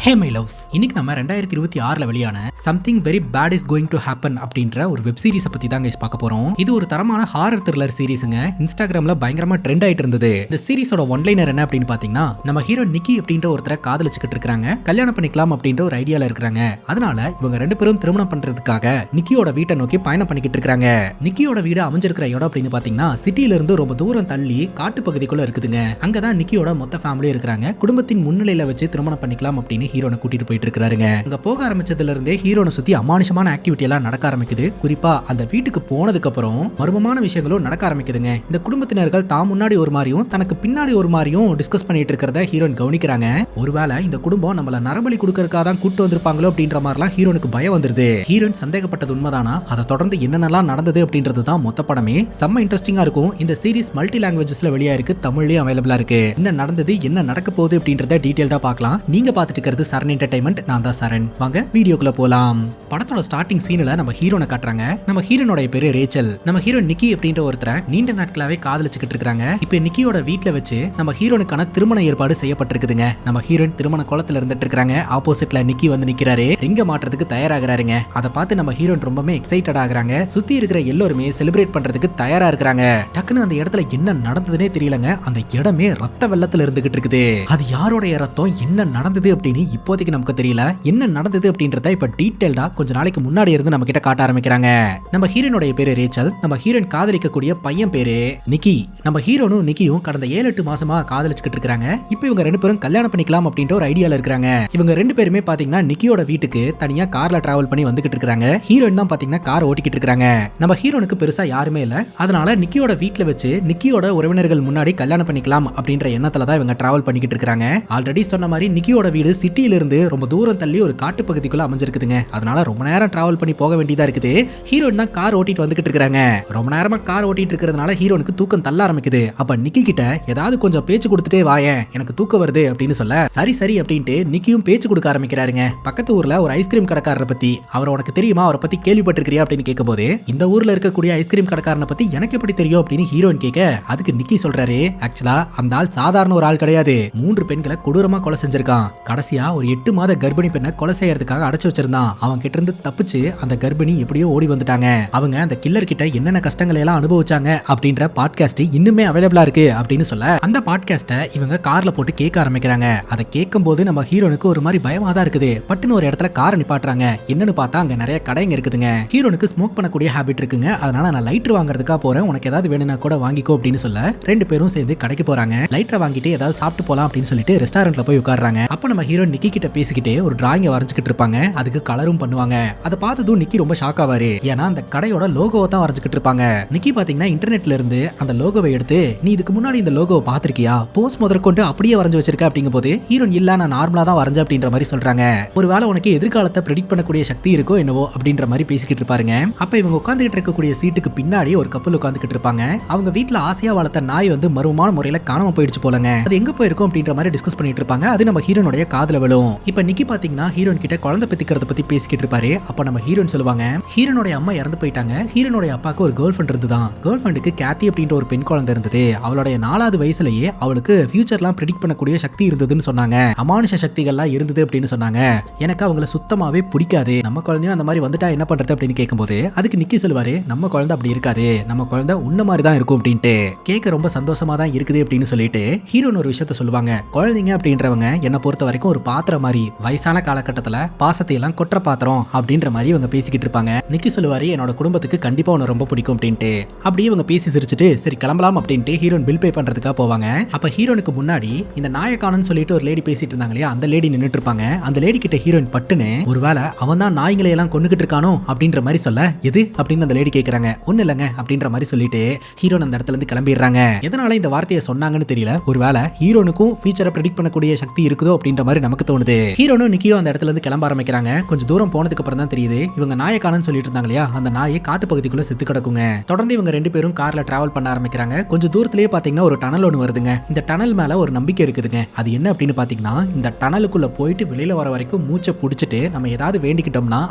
Hey my loves, இன்னைக்கு நம்ம 2026 வெளியான something very bad is going to happen அப்படின்ற ஒரு வெப் சீரிஸை பத்தி தான் கைஸ் பார்க்க போறோம். இது ஒரு தரமான ஹாரர் த்ரில்லர் சீரிஸ்ங்க. இன்ஸ்டாகிராம்ல பயங்கரமா ட்ரெண்ட் ஆயிட்டு இருந்தது. இந்த சீரிஸோட ஒன்லைனர் என்ன அப்படின்னு பாத்தீங்கன்னா, நம்ம ஹீரோ நிக்கி அப்படின்ற ஒருத்தரை காதலிச்சுக்கிட்டு இருக்காங்க, கல்யாணம் பண்ணிக்கலாம் அப்படின்ற ஒரு ஐடியால இருக்காங்க. அதனால இவங்க ரெண்டு பேரும் திருமணம் பண்றதுக்காக நிக்கியோட வீட்டை நோக்கி பயணம் பண்ணிக்கிட்டு இருக்காங்க. நிக்கியோட வீடு அமைஞ்சிருக்கிற இடம் அப்படின்னு பாத்தீங்கன்னா சிட்டில இருந்து ரொம்ப தூரம் தள்ளி காட்டு பகுதிக்குள்ள இருக்குதுங்க. அங்கதான் நிக்கியோட மொத்த ஃபேமிலி இருக்காங்க. குடும்பத்தின் முன்னிலையில வச்சு திருமணம் பண்ணிக்கலாம் அப்படின்னு ஹீரோனை கூட்டிட்டு போயிட்டு இருக்காருங்க. அங்க போக ஆரம்பிச்சதுல இருந்தே ஹீரோனை சுத்தி அமானுஷமான ஆக்டிவிட்டி எல்லாம் நடக்க ஆரம்பிக்குது. குறிப்பா அந்த வீட்டுக்கு போனதுக்கு அப்புறம் மர்மமான விஷயங்களும் நடக்க ஆரம்பிக்குதுங்க. இந்த குடும்பத்தினர்கள் தான் முன்னாடி ஒரு மாதிரியும் தனக்கு பின்னாடி ஒரு மாதிரியும் டிஸ்கஸ் பண்ணிட்டு இருக்கிறத ஹீரோன் கவனிக்கிறாங்க. ஒருவேளை இந்த குடும்பம் நம்மள நரபலி கொடுக்கறதுக்காக தான் கூட்டு வந்திருப்பாங்களோ அப்படின்ற மாதிரிலாம் ஹீரோனுக்கு பயம் வந்துருது. ஹீரோன் சந்தேகப்பட்டது உண்மைதானா, அதை தொடர்ந்து என்னென்னலாம் நடந்தது அப்படின்றது தான் மொத்த படமே. செம்ம இன்ட்ரெஸ்டிங்கா இருக்கும். இந்த சீரிஸ் மல்டி லாங்குவேஜஸ்ல வெளியா இருக்கு, தமிழ்லயும் அவைலபிளா இருக்கு. என்ன நடந்தது, என்ன நடக்க போகுது அப்படின்றத டீடைல்டா பார்க்கலாம். நீங்க பார்த்துட்டு இருக்கிறது சரண் என்டர்டைன்மெண்ட். நான் தான் சரண். வாங்க வீடியோக்குள்ள போலாம். படத்தோட ஸ்டார்டிங் சீன்ல நம்ம ஹீரோனை காட்டுறாங்க. நம்ம ஹீரோனோட பேரு ரேச்சல். நம்ம ஹீரோ நிக்கி அப்படின்ற ஒருத்தரை நீண்ட நாட்களாவே காதலிச்சுக்கிட்டு இருக்காங்க. இப்ப நிக்கியோட வீட்ல வச்சு நம்ம ஹீரோனுக்கான திருமண ஏற்பாடு செய்யப்பட்டிருக்குதுங்க. நம்ம ஹீரோன் திருமண கோலத்துல இருந்துட்டு இருக்காங்க. ஆப்போசிட்ல நிக்கி வந்து நிக்கிறாரு. ரிங்க மாற்றத்துக்கு தயாராகிறாருங்க. அதை பார்த்து நம்ம ஹீரோன் ரொம்பவே எக்ஸைட்டட் ஆகுறாங்க. சுத்தி இருக்கிற எல்லாருமே செலிப்ரேட் பண்றதுக்கு தயாரா இருக்காங்க. டக்குன்னு அந்த இடத்துல என்ன நடந்ததுன்னே தெரியலங்க. அந்த இடமே ரத்த வெள்ளத்துல இருந்துகிட்டு இருக்குது. அது யாரோட ரத்தம், என்ன நடந்தது அப்படின்னு இப்போதைக்கு நமக்கு தெரியல. என்ன நடந்தது அப்படின்றத இப்ப டீடைல்டா கொஞ்ச நாளைக்கு முன்னாடி இருந்து நம்ம கிட்ட காட்ட ஆரம்பிக்கிறாங்க. நம்ம ஹீரோனுடைய பேரு ரேச்சல். நம்ம ஹீரோன் காதலிக்கக்கூடிய பையன் பேரு நிக்கி. நம்ம ஹீரோனும் நிக்கியும் கடந்த 7-8 மாசமா காதலிச்சுக்கிட்டு இருக்காங்க. இப்போ இவங்க ரெண்டு பேரும் கல்யாணம் பண்ணிக்கலாம் அப்படின்ற ஒரு ஐடியால இருக்காங்க. இவங்க ரெண்டு பேருமே பாத்தீங்கன்னா நிக்கியோட வீட்டுக்கு தனியா கார்ல டிராவல் பண்ணி வந்துகிட்டு இருக்காங்க. ஹீரோயின் தான் பாத்தீங்கன்னா கார் ஓட்டிக்கிட்டு இருக்காங்க. நம்ம ஹீரோனுக்கு பெருசா யாருமே இல்ல. அதனால நிக்கியோட வீட்டுல வச்சு நிக்கியோட உறவினர்கள் முன்னாடி கல்யாணம் பண்ணிக்கலாம் அப்படின்ற எண்ணத்துல தான் இவங்க டிராவல் பண்ணிக்கிட்டு இருக்காங்க. ஆல்ரெடி சொன்ன மாதிரி நிக்கியோட வீடு சிட்டியில இருந்து ரொம்ப தூரம் தள்ளி ஒரு காட்டு பகுதிக்குள்ள அமைஞ்சிருக்குதுங்க. அதனால ரொம்ப நேரம் டிராவல் பண்ணி போக வேண்டியதா இருக்குது. ஹீரோயின் தான் கார் ஓட்டிட்டு வந்துகிட்டு இருக்காங்க. ரொம்ப நேரமா கார் ஓட்டிட்டு இருக்கிறதுனால ஹீரோனுக்கு தூக்கம் தள்ள ஆரம்பிக்குது. அப்ப நிக்கி கிட்ட ஏதாவது கொஞ்சம் பேச்சு கொடுத்துட்டே வாயேன், எனக்கு தூக்கம் வருது அப்படின்னு சொல்ல, சரி சரி அப்படின்ட்டு நிக்கியும் பேச்சு கொடுக்க ஆரம்பிக்கிறாருங்க. பக்கத்து ஊர்ல ஒரு ஐஸ்கிரீம் கடைக்காரரை பத்தி, அவர் உனக்கு தெரியுமா, அவரை பத்தி கேள்விப்பட்டிருக்கிறியா அப்படின்னு கேட்கும் போது, இந்த ஊர்ல இருக்கக்கூடிய ஐஸ்கிரீம் கடைக்காரனை பத்தி எனக்கு எப்படி தெரியும் அப்படின்னு ஹீரோயின் கேட்க, அதுக்கு நிக்கி சொல்றாரு, ஆக்சுவலா அந்த ஆள் சாதாரண ஒரு ஆள் கிடையாது, 3 பெண்களை கொடூரமா கொலை செஞ்சிருக்கான். கடைசியா ஒரு 8 மாத கர்ப்பிணி பெண்ணை கொலை செய்யறதுக்காக அடைச்சு வச்சிருந்தான். அவன் கிட்ட இருந்து தப்பிச்சு அந்த கர்ப்பிணி எப்படியோ ஓடி வந்துட்டாங்க. அவங்க அந்த கில்லர் கிட்ட என்னென்ன கஷ்டங்களை எல்லாம் அனுபவிச்சாங்க அப்படின்ற பாட்காஸ்ட் இன்னுமே அவைலபிளா இருக்கு அப்படின்னு சொல்ல, அந்த பாட்காஸ்ட இவங்க கார்ல போட்டு கேட்க ஆரம்பிக்கிறாங்க. அதை கேட்கும் போது நம்ம ஹீரோனுக்கு ஒரு மாதிரி பயமா தான் இருக்குது. பட்டுன்னு ஒரு இடத்துல காரை நிப்பாட்டுறாங்க. என்னன்னு பார்த்தா அங்க நிறைய கடைங்க இருக்குதுங்க. ஹீரோனுக்கு ஸ்மோக் பண்ணக்கூடிய ஹாபிட் இருக்குங்க. அதனால நான் லைட்டர் வாங்குறதுக்காக போறேன், உனக்கு ஏதாவது வேணும்னா கூட வாங்கிக்கோ அப்படின்னு சொல்ல, ரெண்டு பேரும் சேர்ந்து கடைக்கு போறாங்க. லைட்டரை வாங்கிட்டு ஏதாவது சாப்பிட்டு போலாம் அப்படின்னு சொல்லிட்டு ரெஸ்டாரண்ட்ல போய் உட்கார்றாங்க. அப்ப நம்ம ஹீரோ நிக்கி கிட்ட பேசிக்கிட்டே ஒரு டிராயிங் வரைஞ்சுக்கிட்டு இருப்பாங்க. அதுக்கு கலரும் பண்ணுவாங்க. அதை பார்த்ததும் நிக்கி ரொம்ப ஷாக் ஆவாரு. ஏன்னா அந்த கடையோட லோகோவை தான் வரைஞ்சுக்கிட்டு இருப்பாங்க. நிக்கி பாத்தீங்கன்னா இன்டர்நெட்ல இருந்து அந்த லோகோவை எடுத்து, நீ இதுக்கு முன்னாடி இந்த லோகோவை பாத்திருக்கியா, போஸ்ட் முதற்கொண்டு அப்படியே வரைஞ்சு வச்சிருக்க அப்படிங்கும் போது ஹீரோன் இல்ல, நான் நார்மலா தான் வரைஞ்ச அப்படின்ற மாதிரி சொல்றாங்க. ஒருவேளை உனக்கு எதிர்காலத்தை ப்ரெடிக்ட் பண்ணக்கூடிய சக்தி இருக்கோ என்னவோ அப்படின்ற மாதிரி பேசிக்கிட்டு இருப்பாருங்க. அப்ப இவங்க உட்காந்துக்கிட்டு இருக்கக்கூடிய சீட்டுக்கு பின்னாடி ஒரு கப்பல் உட்காந்துக்கிட்டு இருப்பாங்க. அவங்க வீட்டுல ஆசையா வளர்த்த நாய் வந்து மர்மமான முறையில காணாம போயிடுச்சு போலங்க. அது எங்க போயிருக்கும் அப்படின்ற மாதிரி டிஸ்கஸ் பண்ணிட்டு இருப்பாங்க. அது நம்ம ஹீரோனுடைய காதுல விழும். இப்ப நிக்கி பாத்தீங்கன்னா ஹீரோன் கிட்ட குழந்தை பெத்திக்கிறத பத்தி பேசிக்கிட்டு இருப்பாரு. அப்ப நம்ம ஹீரோன் சொல்லுவாங்க, ஹீரோனுடைய அம்மா இறந்து போயிட்டாங்க. ஹீரோனுடைய அப்பாவுக்கு ஒரு கேர்ள் ஃப்ரெண்ட் இருந்துதான். கேர்ள் ஃப்ரெண்டுக்கு கேத்தி அப்படின்ற ஒரு பெண் குழந்தை இருந்தது. அவளுடைய 4வது வயசுலயே அவளுக்கு ஃபியூச்சர்லாம் ப்ரெடிக்ட் பண்ணக்கூடிய சக்தி இருந்ததுன்னு சொன்னாங்க. அமானுஷ சக்திகள்லாம் இருந்தது அப்படின்னு சொன்னாங்க. எனக்கு அவங்கள சுத்தமாவே பிடிக்காது. நம்ம குழந்தையும் அந்த மாதிரி வந்துட்டா என்ன பண்றது அப்படின்னு கேட்கும்போது, அதுக்கு நிக்கி சொல்லுவாரு, நம்ம குழந்தை அப்படி இருக்காது, நம்ம குழந்தை உன்ன மாதிரி தான் இருக்கும் அப்படின்ட்டு. கேட்க ரொம்ப சந்தோஷமா தான் இருக்குது அப்படின்னு சொல்லிட்டு ஹீரோன் ஒரு விஷயத்த சொல்லுவாங்க. குழந்தைங்க அப்படின்றவங்க என்ன பொறுத்த வரைக்கும் ஒரு பாத்திரம் மாதிரி, வயசான காலகட்டத்துல பாசத்தை எல்லாம் கொற்ற பாத்திரம் அப்படின்ற மாதிரி இவங்க பேசிக்கிட்டு இருப்பாங்க. நிக்கி சொல்லுவாரு, என்னோட குடும்பத்துக்கு கண்டிப்பா உன்னை ரொம்ப பிடிக்கும் அப்படின்ட்டு. அப்படியே இவங்க பேசி சிரிச்சுட்டு சரி கிளம்பலாம் அப்படின்ட்டு ஹீரோன் பில் பே பண்றதுக்காக போவாங்க. அப்ப ஹீரோனுக்கு முன்னாடி இந்த நாயக்கானன்னு சொல்லிட்டு ஒரு லேடி பேசிட்டு இருந்தாங்க இல்லையா, அந்த லேடி நின்னுட்டு இருப்பாங்க. அந்த லேடி கிட்ட ஹீரோயின் பட்டுன்னு, ஒருவேளை அவன் தான் நாய்களை எல்லாம் கொண்டுகிட்டு இருக்கானோ அப்படின்ற மாதிரி சொல்ல, எது அப்படின்னு அந்த லேடி கேக்குறாங்க. ஒண்ணு இல்லங்க அப்படின்ற மாதிரி சொல்லிட்டு ஹீரோன் அந்த இடத்துல இருந்து கிளம்பிடுறாங்க. எதனால இந்த வார்த்தையை சொன்னாங்கன்னு தெரியல. ஒருவேளை ஹீரோனுக்கும் ஃபியூச்சரை ப்ரெடிக்ட் பண்ணக்கூடிய சக்தி இருக்குதோ அப்படின்ற மாதிரி நமக்கு தோணுது. ஹீரோனும் நிக்கியோ அந்த இடத்துல இருந்து கிளம்ப ஆரம்பிக்கிறாங்க. கொஞ்சம் தூரம் போனதுக்கு அப்புறம் தான் தெரியுது இவங்க நாயக்கானன்னு சொல்லிட்டு இருந்தாங்க இல்லையா, அந்த நாயை காட்டு பகுதிக்குள்ள செத்து கிடக்குங்க. தொடர்ந்து இவங்க ரெண்டு பேரும் கார்ல டிராவல் பண்ண ஆரம்பிக்கிறாங்க. கொஞ்சம் தூரத்திலேயே பாத்தீங்கன்னா ஒரு டனல் ஒன்று வருதுங்க. இந்த டனல் மேல ஒரு நம்பிக்கை இருக்குதுங்க. அது என்ன அப்படின்னு பாத்தீங்கன்னா, இந்த டனலுக்குள்ள போயிட்டு வெளியில வர வரைக்கும் மூச்சை புடிச்சிட்டு நம்ம ஏதாவது வேண்டிக்கிட்டோம்னா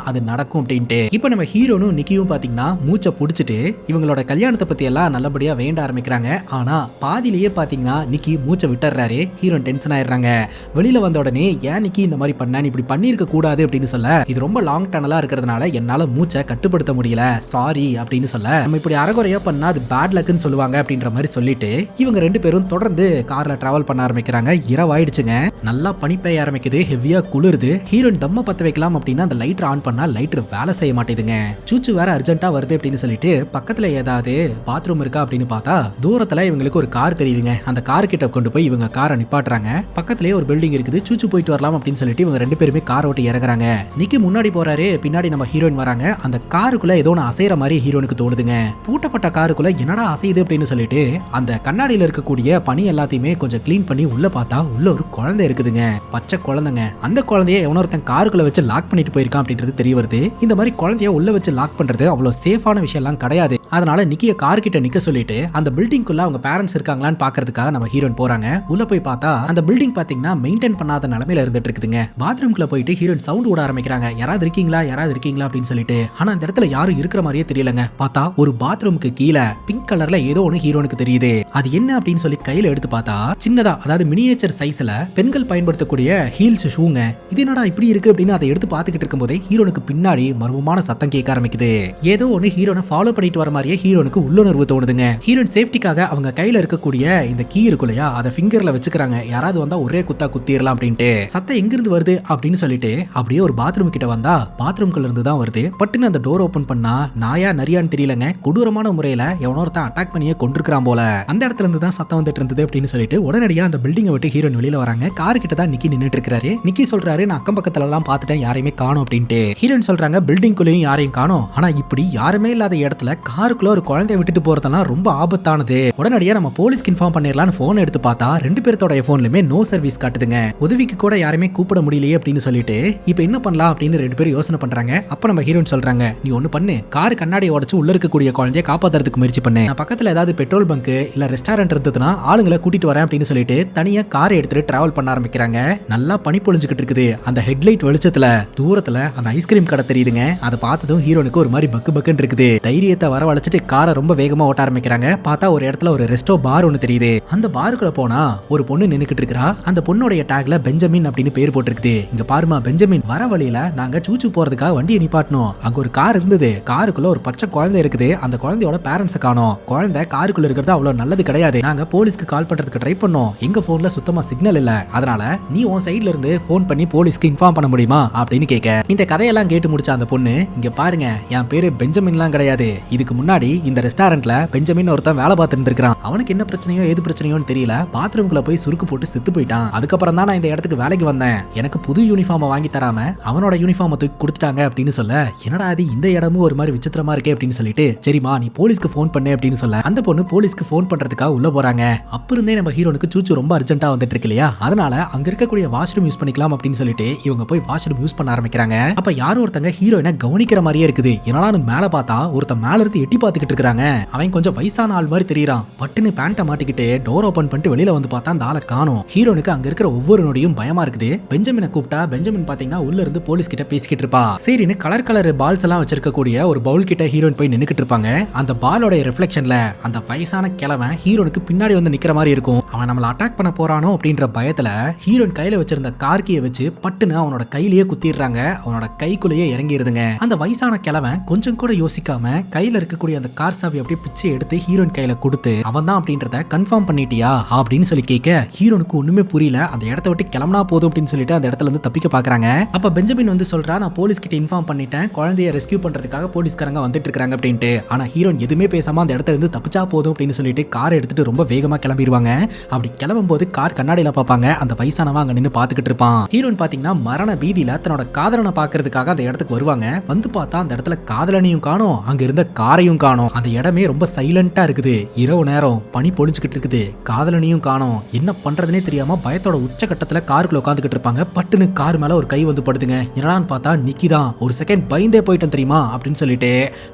அது நடக்கும் அப்படின்ட்டு. இப்ப நம்ம ஹீரோனும் நிக்கியும் பாத்தீங்கன்னா மூச்சை புடிச்சிட்டு இவங்களோட கல்யாணத்தை பத்தி எல்லாம் நல்லபடியா வேண்ட ஆரம்பிக்கிறாங்க. ஆனா பாதியிலேயே பாத்தீங்கன்னா நிக்கி மூச்சை விட்டுறாரு. ஹீரோன் டென்ஷன் ஆயிடுறாங்க. வெளியில வந்த உடனே ஏன் நிக்கி இந்த மாதிரி பண்ண, நீ இப்படி பண்ணிருக்க கூடாது அப்படின்னு சொல்ல, இது ரொம்ப லாங் டனலா இருக்கிறதுனால என்னால மூச்சை கட்டுப்படுத்த முடியல, சாரி அப்படின்னு சொல்ல, நம்ம இப்படி அரைகுறையா பண்ணா அது பேட் லக்குன்னு சொல்லுவாங்க அப்படின்ற மாதிரி சொல்லிட்டு இவங்க ரெண்டு பேரும் தொடர்ந்து கார்ல டிராவல் பண்ண ஆரம்பிக்கிறாங்க. இரவாயிடுச்சுங்க, நல்லா பனி பெய்ய ஆரம்பிக்குது, ஹெவியா குளிருது. ஹீரோயின் தம்ம பத்த வைக்கலாம் அப்படின்னா அந்த லைட்டர் ஆன் பண்ணா லைட்டர் வேலை செய்ய மாட்டேதுங்க. சூச்சு வேற அர்ஜென்ட்டா வருது அப்படின்னு சொல்லிட்டு பக்கத்துல ஏதாவது பாத்ரூம் இருக்கா அப்படின்னு பார்த்தா தூரத்துல இவங்களுக்கு ஒரு கார் தெரியுதுங்க. அந்த கார் கிட்ட கொண்டு போய் இவங்க காரை நிப்பாட்டுறாங்க. பக்கத்துலயே ஒரு பில்டிங் இருக்குது, சூச்சு போயிட்டு வரலாம் அப்படின்னு சொல்லிட்டு இவங்க ரெண்டு பேருமே கார் ஓட்டி இறங்குறாங்க. நிக்கி முன்னாடி போறாரு, பின்னாடி நம்ம ஹீரோயின் வராங்க. அந்த காருக்குள்ள ஏதோ ஒன்று அசைற மாதிரி ஹீரோனுக்கு தோணுதுங்க. பூட்டப்பட்ட காருக்குள்ள என்னடா அசையுது அப்படின்னு சொல்லிட்டு அந்த கண்ணாடியில இருக்கக்கூடிய பனி எல்லாத்தையுமே கொஞ்சம் கிளீன் பண்ணி உள்ள பார்த்தா உள்ள ஒரு குழந்தை இருக்குதுங்க, பச்சை குழந்தைங்க. அந்த குழந்தைய எவனொருத்தன் காருக்குள்ள வச்சு லாக் பண்ணிட்டு போயிருக்கான் அப்படின்றது தெரிய வருது. இந்த மாதிரி குழந்தைய உள்ள வச்சு லாக் பண்றது அவ்வளவு சேஃபான விஷயம் எல்லாம் கிடையாது. அதனால நிக்கிய கார் கிட்ட நிக்க சொல்லிட்டு அந்த பில்டிங்குள்ள அவங்க பேரண்ட்ஸ் இருக்காங்களான்னு பாக்குறதுக்காக நம்ம ஹீரோயின் போறாங்க. உள்ள போய் பார்த்தா அந்த பில்டிங் பாத்தீங்கன்னா மெயின்டைன் பண்ணாத நிலைமையில இருந்துட்டு இருக்குதுங்க. பாத்ரூம்குள்ள போயிட்டு ஹீரோயின் சவுண்ட் விட ஆரம்பிக்கிறாங்க, யாராவது இருக்கீங்களா யாராவது இருக்கீங்களா அப்படின்னு சொல்லிட்டு. ஆனா அந்த இடத்துல யாரும் இருக்கிற மாதிரியே தெரியலங்க. பார்த்தா ஒரு பாத்ரூமுக்கு கீழே பிங்க் கலர்ல ஏதோ ஒன்று ஹீரோனுக்கு தெரியுது. அது என்ன அப்படின்னு சொல்லி கையில எடுத்து பார்த்தா சின்னதா, அதாவது மினியேச்சர் சைஸ்ல பெண்கள் பயன்படுத்தக்கூடிய ஹீல்ஸ் ஷூங்க. இது என்னடா இப்படி இருக்கு அப்படின்னு அதை எடுத்து பார்த்துக்கிட்டு இருக்கும் போதே ஹீரோனுக்கு பின்னாடி மர்மமான சத்தம் கேட்க ஆரம்பிக்குது. ஏதோ ஒன்று ஹீரோனை ஃபாலோ பண்ணிட்டு வர மாதிரியே ஹீரோனுக்கு உள்ளுணர்வு தோணுதுங்க. ஹீரோயின் சேஃப்டிக்காக அவங்க கையில இருக்கக்கூடிய இந்த கீ இருக்கு இல்லையா, அதை ஃபிங்கர்ல வச்சுக்கிறாங்க. யாராவது வந்தா ஒரே குத்தா குத்திரலாம் அப்படின்ட்டு. சத்தம் எங்கிருந்து வருது அப்படின்னு சொல்லிட்டு அப்படியே ஒரு பாத்ரூம் கிட்ட வந்தா பாத்ரூம்குள்ள இருந்து தான் வருது. பட்டுன்னு அந்த டோர் ஓபன் பண்ணா நாயா நரியான்னு தெரியலங்க, கொடூரமான முறையில எவனொருத்தான் அட்டாக் பண்ணியே கொண்டிருக்கான் போல. அந்த இடத்துல இருந்து தான் சத்தம் வந்துட்டு இருந்தது அப்படின்னு சொல்லிட்டு உடனடியா அந்த பில்டிங்கை விட்டு ஹீரோயின் வெளியில வராங்க. கார் கிட்ட தான் நிக்கி நின்னுட்டு இருக்காரு. நிக்கி சொல்றாரு, நான் அக்கம் பக்கத்துல எல்லாம் பார்த்துட்டேன், யாரையுமே காணோம் அப்படின்ட்டு. ஹீரோயின் சொல்றாங்க, பில்டிங்குள்ளேயும் யாரையும் காணோம், ஆனா இப்படி யாருமே இல்லாத இடத்துல காருக்குள்ள ஒரு குழந்தைய விட்டுட்டு போறதெல்லாம் ரொம்ப ஆபத்தானது. உடனடியா நம்ம போலீஸ்க்கு இன்ஃபார்ம் பண்ணிடலாம்னு போன் எடுத்து பார்த்தா ரெண்டு பேர்த்தோட போன்லயுமே நோ சர்வீஸ் காட்டுதுங்க. உதவிக்கு கூட யாருமே கூப்பிட முடியலையே அப்படின்னு சொல்லிட்டு இப்போ என்ன பண்ணலாம் அப்படின்னு ரெண்டு பேரும் யோசனை பண்றாங்க. அப்ப நம்ம ஹீரோயின் சொல்றாங்க, நீ ஒண்ணு பண்ணு, கார் கண்ணாடி உடைச்சு உள்ள இருக்கக்கூடிய குழந்தைய காப்பாத்துறதுக்கு முயற்சி பண்ணு. நான் பக்கத்துல ஏதாவது பெட்ரோல் பங்க் இல்ல ரெஸ்டாரண்ட் இருந்ததுன்னா ஆளுங்களை கூட்டிட்டு வரேன் அப்படின்னு சொல்லிட்டு தனியா காரை எடுத்துட்டு டிராவல் பண்ண ஆரம்பிக்கிறாங்க. நல்லா பனி பொழிஞ்சுக்கிட்டு இருக்குது. அந்த ஹெட்லைட் வெளிச்சத்துல தூரத்துல அந்த ஐஸ்கிரீம் கடை தெரியுதுங்க. அதை பார்த்ததும் ஹீரோனுக்கு ஒரு மாதிரி பக்கு பக்குன்னு இருக்குது. தைரியத்தை வரவழைச்சிட்டு காரை ரொம்ப வேகமா ஓட்ட ஆரம்பிக்கிறாங்க. பார்த்தா ஒரு இடத்துல ஒரு ரெஸ்டோ பார் ஒன்னு தெரியுது. அந்த பாருக்குள்ள போனா ஒரு பொண்ணு நின்னுக்கிட்டு இருக்கா. அந்த பொண்ணுடைய டாக்ல பெஞ்சமின் அப்படின்னு பேர் போட்டிருக்குது. இங்க பாருமா பெஞ்சமின், வர வழியில நாங்க சூச்சு போறதுக்காக வண்டியை நிப்பாட்டணும். அங்க ஒரு கார் இருந்தது. காருக்குள்ள ஒரு பச்சை குழந்தை இருக்குது. அந்த குழந்தையோட பேரண்ட்ஸ் காணோம். குழந்தை காருக்குள்ள இருக்கிறது அவ்வளவு நல்லது கிடையாது. நாங்க போலீஸ்க்கு கால் பண்றதுக்கு ட்ரை பண்ணோம். எங்க போன்ல சுத்தமா சிக்னல் இல்ல. அதனால நீ உன் சைட்ல இருந்து போன் பண்ணி போலீஸ்க்கு இன்ஃபார்ம் பண்ண முடியுமா அப்படின்னு கேட்க, இந்த கதையெல்லாம் கேட்டு முடிச்ச அந்த பொண்ணு, இங்க பாருங்க, என் பேரு பெஞ்சமின்லாம் கிடையாது. இதுக்கு முன்னாடி இந்த ரெஸ்டாரண்ட்ல பெஞ்சமின் ஒருத்தன் வேலை பார்த்துட்டு இருக்கான். அவனுக்கு என்ன பிரச்சனையோ ஏது பிரச்சனையோன்னு தெரியல, பாத்ரூம்குள்ள போய் சுருக்கு போட்டு செத்து போயிட்டான். அதுக்கப்புறம் தான் நான் இந்த இடத்துக்கு வேலைக்கு வந்தேன். எனக்கு புது யூனிஃபார்மை வாங்கி தராம அவனோட யூனிஃபார்மை தூக்கி கொடுத்துட்டாங்க அப்படின்னு சொல்ல, என்னடா அது இந்த இடமும் ஒரு மாதிரி விசித்திரமா இருக்கே அப்படின்னு சொல்லிட்டு, சரிமா நீ போலீஸ்க்கு போன் பண்ணு அப்படின்னு சொல்ல அந்த பொண்ணு போலீஸ்க்கு போன் பண்றதுக்காக உள்ள போறாங்க. அப்ப இருந்தே நம்ம ஹீரோனுக்கு சூச்சு ரொம்ப அர்ஜென்ட்டா வந்துட்டு இருக்கு இல்லையா, அதனால அங்க இருக்கக்கூடிய வாஷ்ரூம் யூஸ் பண்ணிக்கலாம் அப்படின்னு சொல்லிட்டு இவங்க போய் வாஷ்ரூம் யூஸ் பண்ண ஆரம்பிக்கிறாங்க. அப்ப யாரோ ஒருத்தங்க ஹீரோயினை கவனிக்கிற மாதிரியே இருக்குது. என்னடா மேல பார்த்தா ஒருத்தன் மேல இருந்து எட்டி பார்த்துக்கிட்டு இருக்காங்க. அவன் கொஞ்சம் வயசான ஆள் மாதிரி தெரியறான். பட்டுன்னு பேண்ட்டை மாட்டிக்கிட்டு டோர் ஓபன் பண்ணிட்டு வெளியில வந்து பார்த்தா அந்த ஆளை காணோம். ஹீரோனுக்கு அங்க இருக்கிற ஒவ்வொரு நொடியும் பயமா இருக்குது. பெஞ்சமினை கூப்பிட்டா பெஞ்சமின் பாத்தீங்கன்னா உள்ள இருந்து போலீஸ் கிட்ட பேசிக்கிட்டு இருப்பா. சரின்னு கலர் கலர் பால்ஸ் எல்லாம் வச்சிருக்கக்கூடிய ஒரு பவுல் கிட்ட ஹீரோயின் போய் நின்னுக்கிட்டு இருப்பாங்க. அந்த பாலோட ரிஃப்ளெக்ஷன்ல அந்த வயசான கிழவன் ஹீரோனுக்கு பின்னாடி வந்து நிக்கிற மாதிரி இருக்கும். அவன் நம்மள அட்டாக் பண்ண போறானோ அப்படின்ற பயத்துல ஹீரோயின் கையில வச்சிருந்த கார்கியை வச்சு பட்டுன்னு அவனோட கையிலேயே குத்திடுறாங்க. அவனோட கைக்குள்ளேயே இறங்கிடுதுங்க. அந்த வயசான கிழவன் கொஞ்சம் கூட யோசிக்காம கையில இருக்கக்கூடிய அந்த கார் சாவி அப்படியே பிச்சை எடுத்து ஹீரோயின் கையில கொடுத்து, அவன் தான் அப்படின்றத கன்ஃபார்ம் பண்ணிட்டியா அப்படின்னு சொல்லி கேட்க, ஹீரோனுக்கு ஒண்ணுமே புரியல. அந்த இடத்த விட்டு கிளம்பினா போதும் அப்படின்னு சொல்லிட்டு அந்த இடத்துல இருந்து தப்பிக்க பாக்குறாங்க. அப்ப பெஞ்சமின் வந்து சொல்றா, நான் போலீஸ் கிட்ட இன்ஃபார்ம் பண்ணிட்டேன், குழந்தைய ரெஸ்கியூ பண்றதுக்காக போலீஸ்காரங்க வந்துட்டு இருக்காங்க அப்படின்ட்டு. ஆனா ஹீரோயின் எதுவுமே பேசாம அந்த இடத்துல இருந்து தப்பிச்சா போதும் அப்படின்னு சொல்லிட்டு காரை எடுத்துட்டு ரொம்ப வேகமா கிளம்பிடுவாங்க. அப்படி கிளம்பும் போது கார் கண்ணாடியில பாப்பாங்க. அந்த வயசானவன் அங்க நின்று பாத்துக்கிட்டு இருப்பான். ஹீரோயின் பாத்தீங்கன்னா மரண பீதியில தன்னோட காதலனை பாக்குறதுக்காக அந்த இடத்துக்கு வருவாங்க. வந்து பார்த்தா அந்த இடத்துல காதலனையும் காணோம், அங்க இருந்த காரையும் காணோம். அந்த இடமே ரொம்ப சைலண்டா இருக்குது. இரவு நேரம் பனி பொழிச்சுக்கிட்டு இருக்குது. காதலனையும் காணோம். என்ன பண்றதுனே தெரியாம பயத்தோட உச்சகட்டத்துல காருக்குள்ள உட்காந்துக்கிட்டு இருப்பாங்க. பட்டுன்னு கார் மேல ஒரு கை வந்து படுதுங்க. என்னடான்னு பார்த்தா நிக்கி தான். ஒரு செகண்ட் பயந்தே போயிட்டேன் தெரியுமா அப்படின்னு சொல்லிட்டு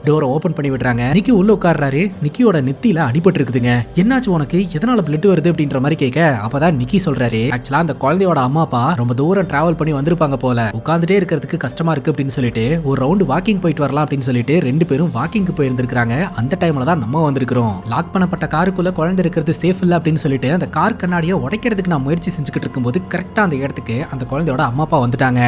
டோரை ஓபன் பண்ணி விடுறாங்க. நிக்கி உள்ள உட்கார்றாரு. நிக்கியோட நெத்தியில அடிபட்டு இருக்குதுங்க. என்னாச்சு உனக்கு, எதனால பிளட் வருது அப்படின்ற மாதிரி கேட்க, அப்பதான் நிக்கி சொல்றாரு, ஆக்சுவலா அந்த குழந்தையோட அம்மா அப்பா ரொம்ப தூரம் டிராவல் பண்ணி வந்திருப்பாங்க போல, உட்காந்துட்டே இருக்கிறதுக்கு கஷ்டமா இருக்கு அப்படின்னு சொல்லிட்டு ஒரு ரவுண்ட் வாக்கிங் போயிட்டு வரலாம் அப்படின்னு சொல்லிட்டு ரெண்டு பேரும் வாக்கிங் போயிருந்திருக்காங்க. இருக்காங்க. அந்த டைம்ல தான் நம்ம வந்திருக்கிறோம். லாக் பண்ணப்பட்ட காருக்குள்ள குழந்தை இருக்கிறது சேஃப் இல்ல அப்படின்னு சொல்லிட்டு அந்த கார் கண்ணாடியை உடைக்கிறதுக்கு நான் முயற்சி செஞ்சுக்கிட்டு இருக்கும்போது கரெக்டா அந்த இடத்துக்கு அந்த குழந்தையோட அம்மா அப்பா வந்துட்டாங்க.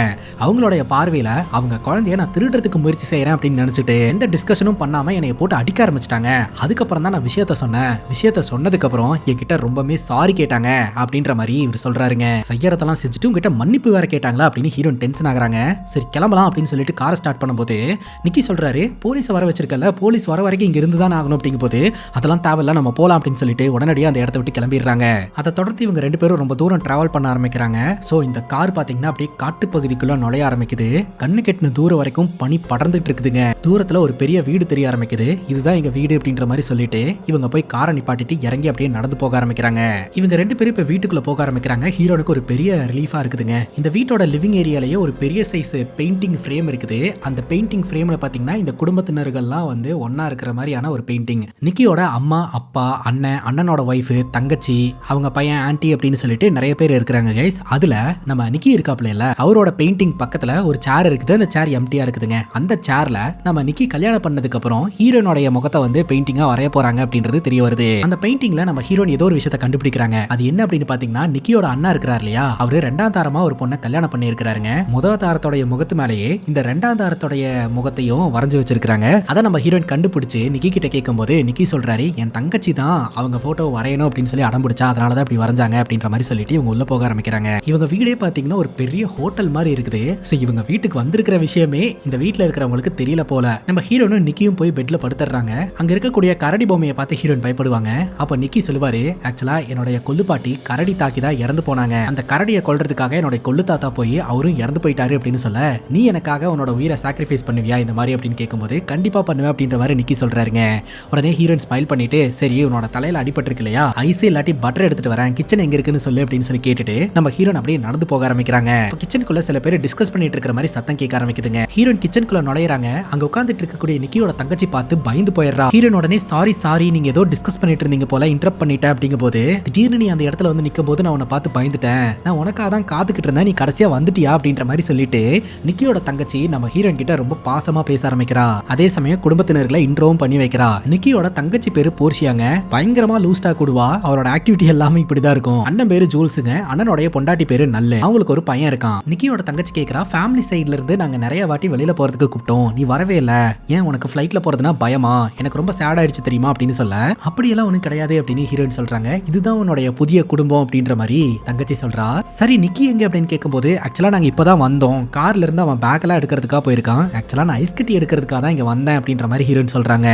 அவங்களுடைய பார்வையில அவங்க குழந்தைய நான் திருடுறதுக்கு முயற்சி செய்யறேன் அப்படின்னு நினைச்சிட்டு எந்த டிஸ்கஷனும் பண்ணாம என்னைய போட்டு அடிக்க ஆரம்பிச்சிட்டாங்க. அதுக்கப்புறம் தான் நான் விஷயத்த சொன்னேன். விஷயத்த சொன்னதுக்கு அப்புறம் என்கிட்ட ரொம்பவே சாரி கேட்டாங்க அப்படின்ற மாதிரி இவர் சொல்றாருங்க. செய்யறதெல்லாம் செஞ்சுட்டு உங்ககிட்ட மன்னிப்பு வேற கேட்டாங்களா அப்படின்னு ஹீரோயின் டென்ஷன் ஆகுறாங்க. சரி கிளம்பலாம் அப்படின்னு சொல்லிட்டு காரை ஸ்டார்ட் பண்ணும்போது நிக்கி சொல்றாரு, போலீஸ் வர வச்சிருக்கல, போலீஸ் வர வரைக்கும் இங்க இருந்து தான் ஆகணும் அப்படிங்கும் போது அதெல்லாம் தேவையில்ல, நம்ம போலாம் அப்படின்னு சொல்லிட்டு உடனடியாக அந்த இடத்த விட்டு கிளம்பிடுறாங்க. அதை தொடர்ந்து இவங்க ரெண்டு பேரும் ரொம்ப தூரம் டிராவல் பண்ண ஆரம்பிக்கிறாங்க. சோ இந்த கார் பாத்தீங்கன்னா அப்படியே காட்டு பகுதிக்குள்ள நுழைய ஆரம்பிக்குது. கண்ணு கெட்டின தூரம் வரைக்கும் பனி படர்ந்துட்டு இருக்குதுங்க. தூரத்துல ஒரு பெரிய வீடு தெரிய ஆரம்பிக்குது. இதுதான் எங்க வீடு அப்படின்ற மாதிரி சொல்லிட்டு இவங்க போய் காரை நிப்பாட்டிட்டு இறங்கி அப்படியே நடந்து போக ஆரம்பிக்கிறாங்க. இவங்க ரெண்டு பேரும் இப்ப வீட்டுக்குள்ள போக ஆரம்பிக்கிறாங்க. ஹீரோனுக்கு ஒரு பெரிய ரிலீஃபா இருக்குதுங்க. இந்த வீட்டோட லிவிங் ஏரியாலயே ஒரு பெரிய சைஸ் பெயிண்டிங் ஃப்ரேம் இருக்குது. அந்த பெயிண்டிங் ஃப்ரேம்ல பாத்தீங்கன்னா இந்த குடும்பத்தினர்கள்லாம் வந்து ஒன்னா இருக்கிற மாதிரியான ஒரு பெயிண்டிங். நிக்கியோட அம்மா அப்பா அண்ணன் அண்ணனோட ஒய்ஃப் தங்கச்சி அவங்க பையன் ஆன்டி அப்படின்னு சொல்லிட்டு நிறைய பேர் இருக்கிறாங்க கைஸ். அதுல நம்ம நிக்கி இருக்காப்ல இல்ல, அவரோட பெயிண்டிங் பக்கத்துல ஒரு சேர் இருக்குது. அந்த சேர் எம்டியா இருக்குதுங்க. அந்த சேர்ல நம்ம நிக்கி கல்யாணம் பண்ணதுக்கு அப்புறம் ஹீரோனுடைய முகத்தை வந்து பெயிண்டிங்கா வரைய போறாங்க அப்படின்றது தெரிய வருது. அந்த பெயிண்டிங்ல நம்ம ஹீரோன் ஏதோ ஒரு விஷயத்தை கண்டுபிடிக்கிறாங்க. அது என்ன அப்படின்னு பாத்தீங்கன்னா நிக்கியோட அண்ணா இருக்கிறார் இல்லையா, அவரு ரெண்டாம் தாரமா ஒரு பொண்ணை கல்யாணம் பண்ணி இருக்கிறாருங்க. முதல் தாரத்தோடைய முகத்து மேலேயே இந்த ரெண்டாம் தாரத்தோடைய முகத்தையும் வரைஞ்சு வச்சிருக்காங்க. அதை நம்ம ஹீரோயின் கண்டுபிடிச்சு நிக்கி கிட்ட கேட்கும் போது நிக்கி சொல்றாரு, என் தங்கச்சி தான் அவங்க போட்டோ வரையணும் அப்படின்னு சொல்லி அடம்பிடிச்சா, அதனாலதான் இப்படி வரைஞ்சாங்க அப்படின்ற மாதிரி சொல்லிட்டு இவங்க உள்ள போக ஆரம்பிக்கிறாங்க. இவங்க வீடே பாத்தீங்கன்னா ஒரு பெரிய ஹோட்டல் மாதிரி இருக்குது. சோ இவங்க வீட்டுக்கு வந்திருக்கிற விஷயமே இந்த வீட்டுல இருக்கிறவங்களுக்கு தெரியல போல. நம்ம ஹீரோனும் நிக்கியும் போய் பெட்ல படுத்துறாங்க. அங்க இருக்கக்கூடிய கரடி பொம்மையை பார்த்து ஹீரோயின் பயப்படுவாங்க. அப்ப நிக்கி சொல்லுவாரு, ஆக்சுவலா என்னுடைய கொல்லுப்பாட்டி கரடி தாக்கிதான் இறந்து போனாங்க. அந்த கரடியை கொல்றதுக்காக என்னுடைய கொல்லு தாத்தா போய் அவரும் இறந்து போயிட்டாரு அப்படின்னு சொல்ல, நீ எனக்காக உன்னோட உயிரை சாக்ரிஃபைஸ் பண்ணுவியா இந்த மாதிரி அப்படின்னு கேட்கும்போது கண்டிப்பா பண்ணுவேன் அப்படின்ற மாதிரி நிக்கி சொல்றாருங்க. உடனே ஹீரோயின் ஸ்மைல் பண்ணிட்டு, சரி உன்னோட தலையில அடிபட்டு இருக்கு இல்லையா, ஐஸ் இல்லாட்டி பட்டர் எடுத்துட்டு வரேன், கிச்சன் எங்க இருக்குன்னு சொல்லு அப்படின்னு சொல்லி கேட்டுட்டு நம்ம ஹீரோன் அப்படியே நடந்து போக ஆரம்பிக்கிறாங்க. கிச்சனுக்குள்ள சில பேர் டிஸ்கஸ் பண்ணிட்டு இருக்கிற மாதிரி சத்தம் கேட்க ஆரம்பிக்குதுங்க. ஹீரோயின் கிச்சனுக்குள்ள நுழையறாங்க. அங்க உட்கார்ந்துட்டு இருக்கக்கூடிய நிக்கியோட தங்கச்சி பார்த்து பயந்து போயிடுறா. ஹீரோன் உடனே சாரி நீங்க ஏதோ டிஸ்கஸ் பண்ணிட்டு இருந்தீங்க போல, இன்டரப்ட் பண்ணிட்டேன் அப்படிங்கும் போது, திடீர்னு நீ அந்த இடத்துல வந்து நிக்கும் போது நான் உன்னை பார்த்து பயந்துட்டேன், நான் உனக்காக தான் காத்துக்கிட்டு இருந்தேன், நீ கடைசியா வந்துட்டியா அப்படின்ற மாதிரி சொல்லிட்டு நிக்கியோட தங்கச்சி நம்ம ஹீரோயின் கிட்ட ரொம்ப பாசமா பேச ஆரம்பிக்கிறா. அதே சமயம் குடும்பத்தினர்களை இன்ட்ரோவும் பண்ணி வைக்கிறா. நிக்கியோட தங்கச்சி பேரு போர்ஷியாங்க. பயங்கரமா லூஸ்டா கூடுவா. அவரோட ஆக்டிவிட்டி எல்லாமே இப்படிதான் இருக்கும். அண்ணன் பேரு ஜூல்ஸுங்க. அண்ணனோட பொண்டாட்டி பேரு நல்ல. அவங்களுக்கு ஒரு பையன் இருக்கான். நிக்கியோட தங்கச்சி கேக்குறா, ஃபேமிலி சைடுல இருந்து நாங்க நிறைய வாட்டி வெளியில போறதுக்கு கூப்பிட்டோம், நீ வரவே இல்ல, ஏன் உனக்கு ஃபிளைட்ல போறதுனா பயமா, எனக்கு ரொம்ப சேட் ஆயிடுச்சு தெரியுமா அப்படின்னு சொல்ல, அப்படியெல்லாம் ஒன்னும் கிடையாது அப்படின்னு ஹீரோயின் சொல்றாங்க. இதுதான் உன்னுடைய புதிய குடும்பம் அப்படின்ற மாதிரி தங்கச்சி சொல்றா. சரி நிக்கி எங்க அப்படின்னு கேட்கும்போது, ஆக்சுவலா நாங்க இப்பதான் வந்தோம், கார்ல இருந்து அவன் பேக் எல்லாம் எடுக்கிறதுக்காக போயிருக்கான், ஆக்சுவலா நான் ஐஸ் கட்டி எடுக்கிறதுக்காக தான் இங்க வந்தேன் அப்படின்ற மாதிரி ஹீரோயின் சொல்றாங்க.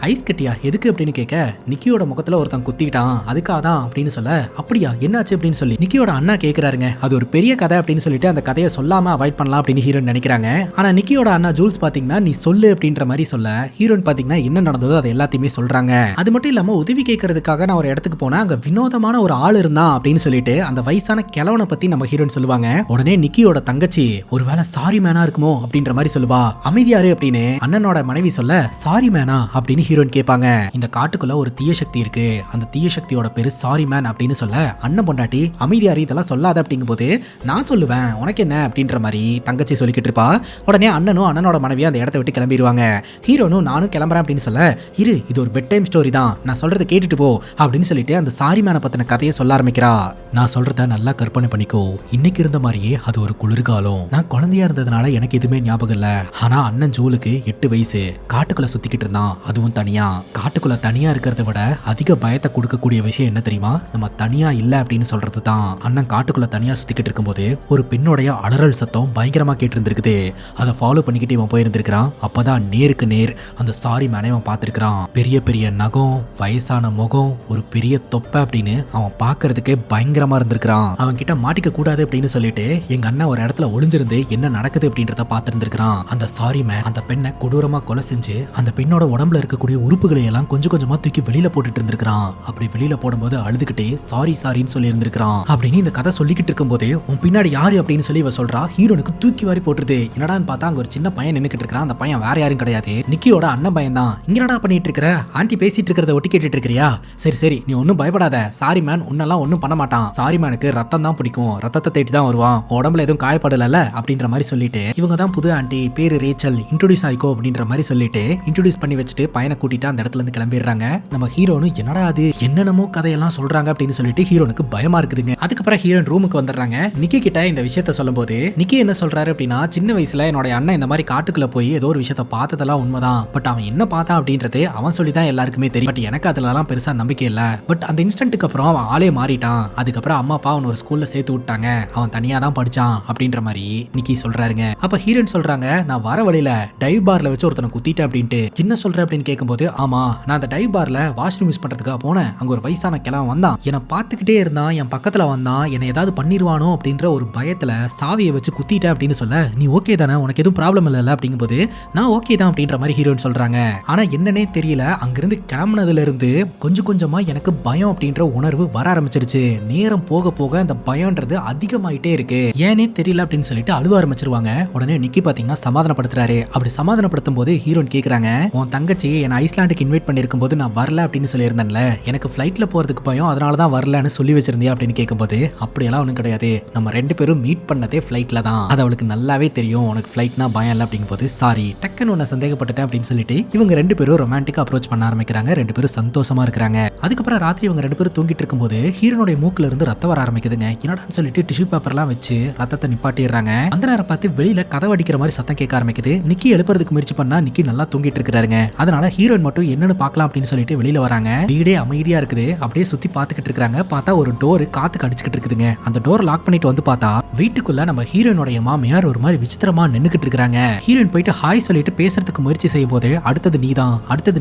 ஐஸ் கட்டியா எதுக்கு அப்படின்னு கேட்க, நிக்கியோட முகத்துல ஒருத்தன் குத்திட்டான் அதுக்காக தான் அப்படின்னு சொல்ல, அப்படியா என்னாச்சு அப்படின்னு சொல்லி நிக்கியோட அண்ணா கேட்கிறாருங்க. அது ஒரு பெரிய கதை அப்படின்னு சொல்லிட்டு அந்த கதையை சொல்லாம அவாய்ட் பண்ணலாம் அப்படின்னு ஹீரோயின் நினைக்கிறாங்க. ஆனா நிக்கியோட அண்ணா ஜூல்ஸ் பாத்தீங்கன்னா நீ சொல்லு அப்படின்ற மாதிரி சொல்ல, ஹீரோயின் பாத்தீங்கன்னா என்ன நடந்ததோ அதை எல்லாத்தையுமே சொல்றாங்க. அது மட்டும் இல்லாம உதவி கேட்கறதுக்காக நான் ஒரு இடத்துக்கு போனேன், அங்க வினோதமான ஒரு ஆள் இருந்தான் அப்படின்னு சொல்லிட்டு அந்த வயசான கிழவனை பத்தி நம்ம ஹீரோயின் சொல்லுவாங்க. உடனே நிக்கியோட தங்கச்சி ஒருவேளை சாரி மேனா இருக்குமோ அப்படின்ற மாதிரி சொல்லுவா. அமைதியாரு அப்படின்னு அண்ணனோட மனைவி சொல்ல, சாரி மேனா அப்படின்னு ஹீரோயின் கேட்பாங்க. இந்த காட்டுக்குள்ள ஒரு தீய சக்தி இருக்கு, அந்த தீய சக்தியோட பேரு சாரி மேன் அப்படின்னு சொல்ல, அண்ணன் பொண்டாட்டி அமைதியாரு இதெல்லாம் சொல்லாத அப்படிங்கும் போது, நான் சொல்லுவேன் உனக்கு என்ன அப்படின்ற மாதிரி தங்கச்சி சொல்லிக்கிட்டு இருப்பா. உடனே அண்ணனும் அண்ணனோட மனைவியும் அந்த இடத்த விட்டு கிளம்பிடுவாங்க. ஹீரோனும் நானும் கிளம்புறேன் அப்படின்னு சொல்ல, இரு இது ஒரு பெட் டைம் ஸ்டோரி தான், நான் சொல்றதை கேட்டுட்டு போ அப்படின்னு சொல்லிட்டு அந்த சாரி மேனை பத்தின கதையை சொல்ல ஆரம்பிக்கிறா. நான் சொல்றத நல்லா கற்பனை பண்ணிக்கோ, இன்னைக்கு இருந்த மாதிரியே அது ஒரு குளிர்காலம், நான் குழந்தையா இருந்ததுனால எனக்கு எதுவுமே ஞாபகம் இல்ல, ஆனா அண்ணன் ஜூலுக்கு 8 வயசு, காட்டுக்குள்ள சுத்திக்கிட்டு இருந்தான், அதுவும் தனியா. காட்டுக்குள்ள தனியா இருக்கிறத விட அதிக பயத்தை கொடுக்கக்கூடிய விஷயம் என்ன தெரியுமா, நம்ம தனியா இல்ல அப்படின்னு சொல்றது தான். அண்ணன் காட்டுக்குள்ள தனியா சுத்திக்கிட்டு இருக்கும்போது ஒரு பெண்ணுடைய அலறல் சத்தம் பயங்கரமா கேட்டு இருந்திருக்குது. அதை ஃபாலோ பண்ணிக்கிட்டு இவன் போயிருந்திருக்கிறான். அப்பதான் நேருக்கு நேர் அந்த சாரி மேனை அவன் பார்த்திருக்கிறான். பெரிய பெரிய நகம், வயசான முகம், ஒரு பெரிய தொப்பை அப்படின்னு அவன் பார்க்கறதுக்கு பயங்கரமா இருந்திருக்கிறான். அவன் கிட்ட மாட்டிக்க கூடாது அப்படின்னு சொல்லிட்டு எங்க அண்ணன் ஒரு இடத்துல ஒளிஞ்சிருந்து என்ன நடக்குது அப்படின்றத பார்த்திருந்திருக்கிறான். அந்த சாரி மேன் அந்த பெண்ணை கொடூரமா கொலை செஞ்சு அந்த பெண்ணோட உடம்புல இருக்கக்கூடிய உறுப்புகளை எல்லாம் கொஞ்சம் கொஞ்சமா தூக்கி வெளியில போட்டுட்டு இருந்திருக்கிறான். அப்படி வெளியில போடும்போது அழுதுகிட்டே சாரின்னு சொல்லி இருந்திருக்கிறான். அப்படின்னு இந்த கதை சொல்லிக்கிட்டு இருக்கும்போது உன் பின்னாடி யாரு அப்படின்னு சொல்லி இவ சொல்றா. ஹீரோனுக்கு தூக்கி வாரி போட்டுருது. என்னடான்னு பார்த்தா அங்க ஒரு சின்ன பையன் நின்னுக்கிட்டு இருக்கிறான். அந்த பையன் வேற யாரும் கிடையாது, நிக்கியோட அண்ணன் பையன் தான். இங்கடா பண்ணிட்டு இருக்கிற, ஆண்டி பேசிட்டு இருக்கிறத ஒட்டி கேட்டுட்டு இருக்கிறியா, சரி நீ ஒன்னும் பயப்படாத, சாரி மேன் உன்னெல்லாம் ஒன்னும் பண்ண மாட்டான், சாரி மேனுக்கு ரத்தம் தான் பிடிக்கும், ரத்தத்தை தேடி தான் வருவான், உடம்புல எதுவும் காயப்படல அப்படின்ற மாதிரி சொல்லிட்டு இவங்க தான் புது ஆண்டி, பேரு ரேச்சல், இன்ட்ரோடியூஸ் ஆயிக்கோ அப்படின்ற மாதிரி சொல்லிட்டு இன்ட்ரோடியூஸ் பண்ணி வச்சுட்டு பையனை கூட்டிட்டு அந்த இடத்துல இருந்து கிளம்பிடுறாங்க. நம்ம ஹீரோனும் என்னடா அது என்னென்னமோ கதையெல்லாம் சொல்றாங்க அப்படின்னு சொல்லிட்டு ஹீரோனுக்கு பயமா இருக்குதுங்க. அதுக்கப்புறம் ஹீரோன் ரூமுக்கு வந்துடுறாங்க. நிக்கி கிட்ட இந்த விஷயத்த சொல்லும் போது நிக்கி என்ன சொல்றாரு அப்படின்னா, சின்ன வயசுல என்னோட அண்ணன் இந்த மாதிரி காட்டுக்குள்ள போய் ஏதோ ஒரு விஷயத்த பார்த்ததெல்லாம் உண்மைதான். பட் அவன் என்ன பார்த்தான் அப்படின்றது அவன் சொல்லிதான் எல்லாருக்குமே தெரியும். பட் எனக்கு அதுலலாம் பெருசா நம்பிக்கை இல்ல. பட் அந்த இன்ஸ்டன்ட்டுக்கு அப்புறம் அவன் ஆளே மாறிட்டான். அதுக்கப்புறம் அம்மா அப்பா அவன் ஒரு ஸ்கூல்ல சேர்த்து விட்டாங்க. அவன் தனியா தான் படிச்சான் அப்படின்ற மாதிரி நிக்கி சொல்றாருங்க. அப்ப ஹீரோயின் சொல்றாங்க, நான் வர வழியில டைவ் பார்ல வச்சு ஒருத்தனை குத்திட்டேன் அப்படின்ட்டு. என்ன சொல்ற அப்படின்னு கேட்கும்போது, ஆமா நான் அந்த டைவ் பார்ல வாஷ்ரூம் யூஸ் பண்றதுக்காக போனேன். அங்க ஒரு வயசான கிழவன் வந்தான். என்னை பார்த்துக்கிட்டே இருந்தான். என் பக்கத்துல வந்தான். என்னை ஏதாவது பண்ணிடுவானோ அப்படின்ற ஒரு பயத்துல சாவியை வச்சு குத்திட்டேன் அப்படின்னு சொல்ல, நீ ஓகே தானே, உனக்கு எதுவும் ப்ராப்ளம் இல்ல அப்படிங்கும்போது, நான் ஓகே தான் அப்படின்ற மாதிரி ஹீரோயின் சொல்றாங்க. ஆனா என்னன்னே தெரியல, அங்கிருந்து கிளம்புனதுல இருந்து கொஞ்சம் கொஞ்சமா எனக்கு பயம் அப்படின்ற உணர்வு வர ஆரம்பிச்சிருச்சு. நேரம் போக போக அந்த பயம்ன்றது அதிகமாயிட்டே இருக்கு. ஏனே தெரியல அப்படின்னு சொல்லிட்டு அழுவ ஆரம்பிச்சிருவாங்க. உடனே நிக்கி பாத்தீங்கன்னா சமாதானப்படுத்துறாரு. அப்படி சமாதானப்படுத்தும் போது ஹீரோயின் கேக்குறாங்க, உன் தங்கச்சி என்ன ஐஸ்லாண்டுக்கு இன்வைட் பண்ணிருக்கும் போது நான் வரல அப்படின்னு சொல்லியிருந்தேன்ல, எனக்கு ஃபிளைட்ல போறதுக்கு பயம், அதனாலதான் வரலன்னு சொல்லி வச்சிருந்தியா அப்படின்னு கேட்கும்போது, அப்படியெல்லாம் ஒன்றும் கிடையாது, நம்ம ரெண்டு பேரும் மீட் பண்ணதே ஃபிளைட்ல தான், அது அவளுக்கு நல்லாவே தெரியும், உனக்கு ஃபிளைட்னா பயம் இல்லை அப்படிங்கும்போது, சாரி டக்குன்னு உன்னை சந்தேகப்பட்டுட்டேன் அப்படின்னு சொல்லிட்டு இவங்க ரெண்டு பேரும் ரொமான்டிக்கா அப்ரோச் பண்ண ஆரம்பிக்கிறாங்க. ரெண்டு பேரும் சந்தோஷமா இருக்கிறாங்க. அதுக்கப்புறம் ராத்திரி இவங்க ரெண்டு பேரும் தூங்கிட்டு இருக்கும்போது ஹீரோனுடைய மூக்குல இருந்து ரத்தம் வர ஆரம்பிக்குதுங்க. என்னடான்னு சொல்லிட்டு டிஷ்யூ பேப்பர்லாம் வச்சு ரத்தத்தை நிப்பாட்டிடுறாங்க. அந்த நேரம் பார்த்து வெளியில கதவு அடிக்கிற மாதிரி சத்தம் கேட்க ஆரம்பிக்குது. நிக்கி எழுப்புறதுக்கு முயற்சி பண்ணா நிக்கி நல்லா தூங்கிட்டு இருக்காருங்க. அதனால ஹீரோயின் மட்டும் என்னன்னு பார்க்கலாம் அப்படின்னு சொல்லிட்டு வெளியில வராங்க. வீடே அமைதியா இருக்குது. அப்படியே சுத்தி பாத்துக்கிட்டு இருக்காங்க. பார்த்தா ஒரு டோர் காத்துக்கு அடிச்சுக்கிட்டு இருக்குதுங்க. அந்த டோர் லாக் பண்ணிட்டு வந்து பார்த்தா வீட்டுக்குள்ள நம்ம ஹீரோனுடைய மாமியார் ஒரு மாதிரி விசித்திரமா நின்னுக்கிட்டு இருக்காங்க. ஹீரோயின் போயிட்டு ஹாய் சொல்லிட்டு பேசுறதுக்கு முயற்சி செய்யும் போது, அடுத்தது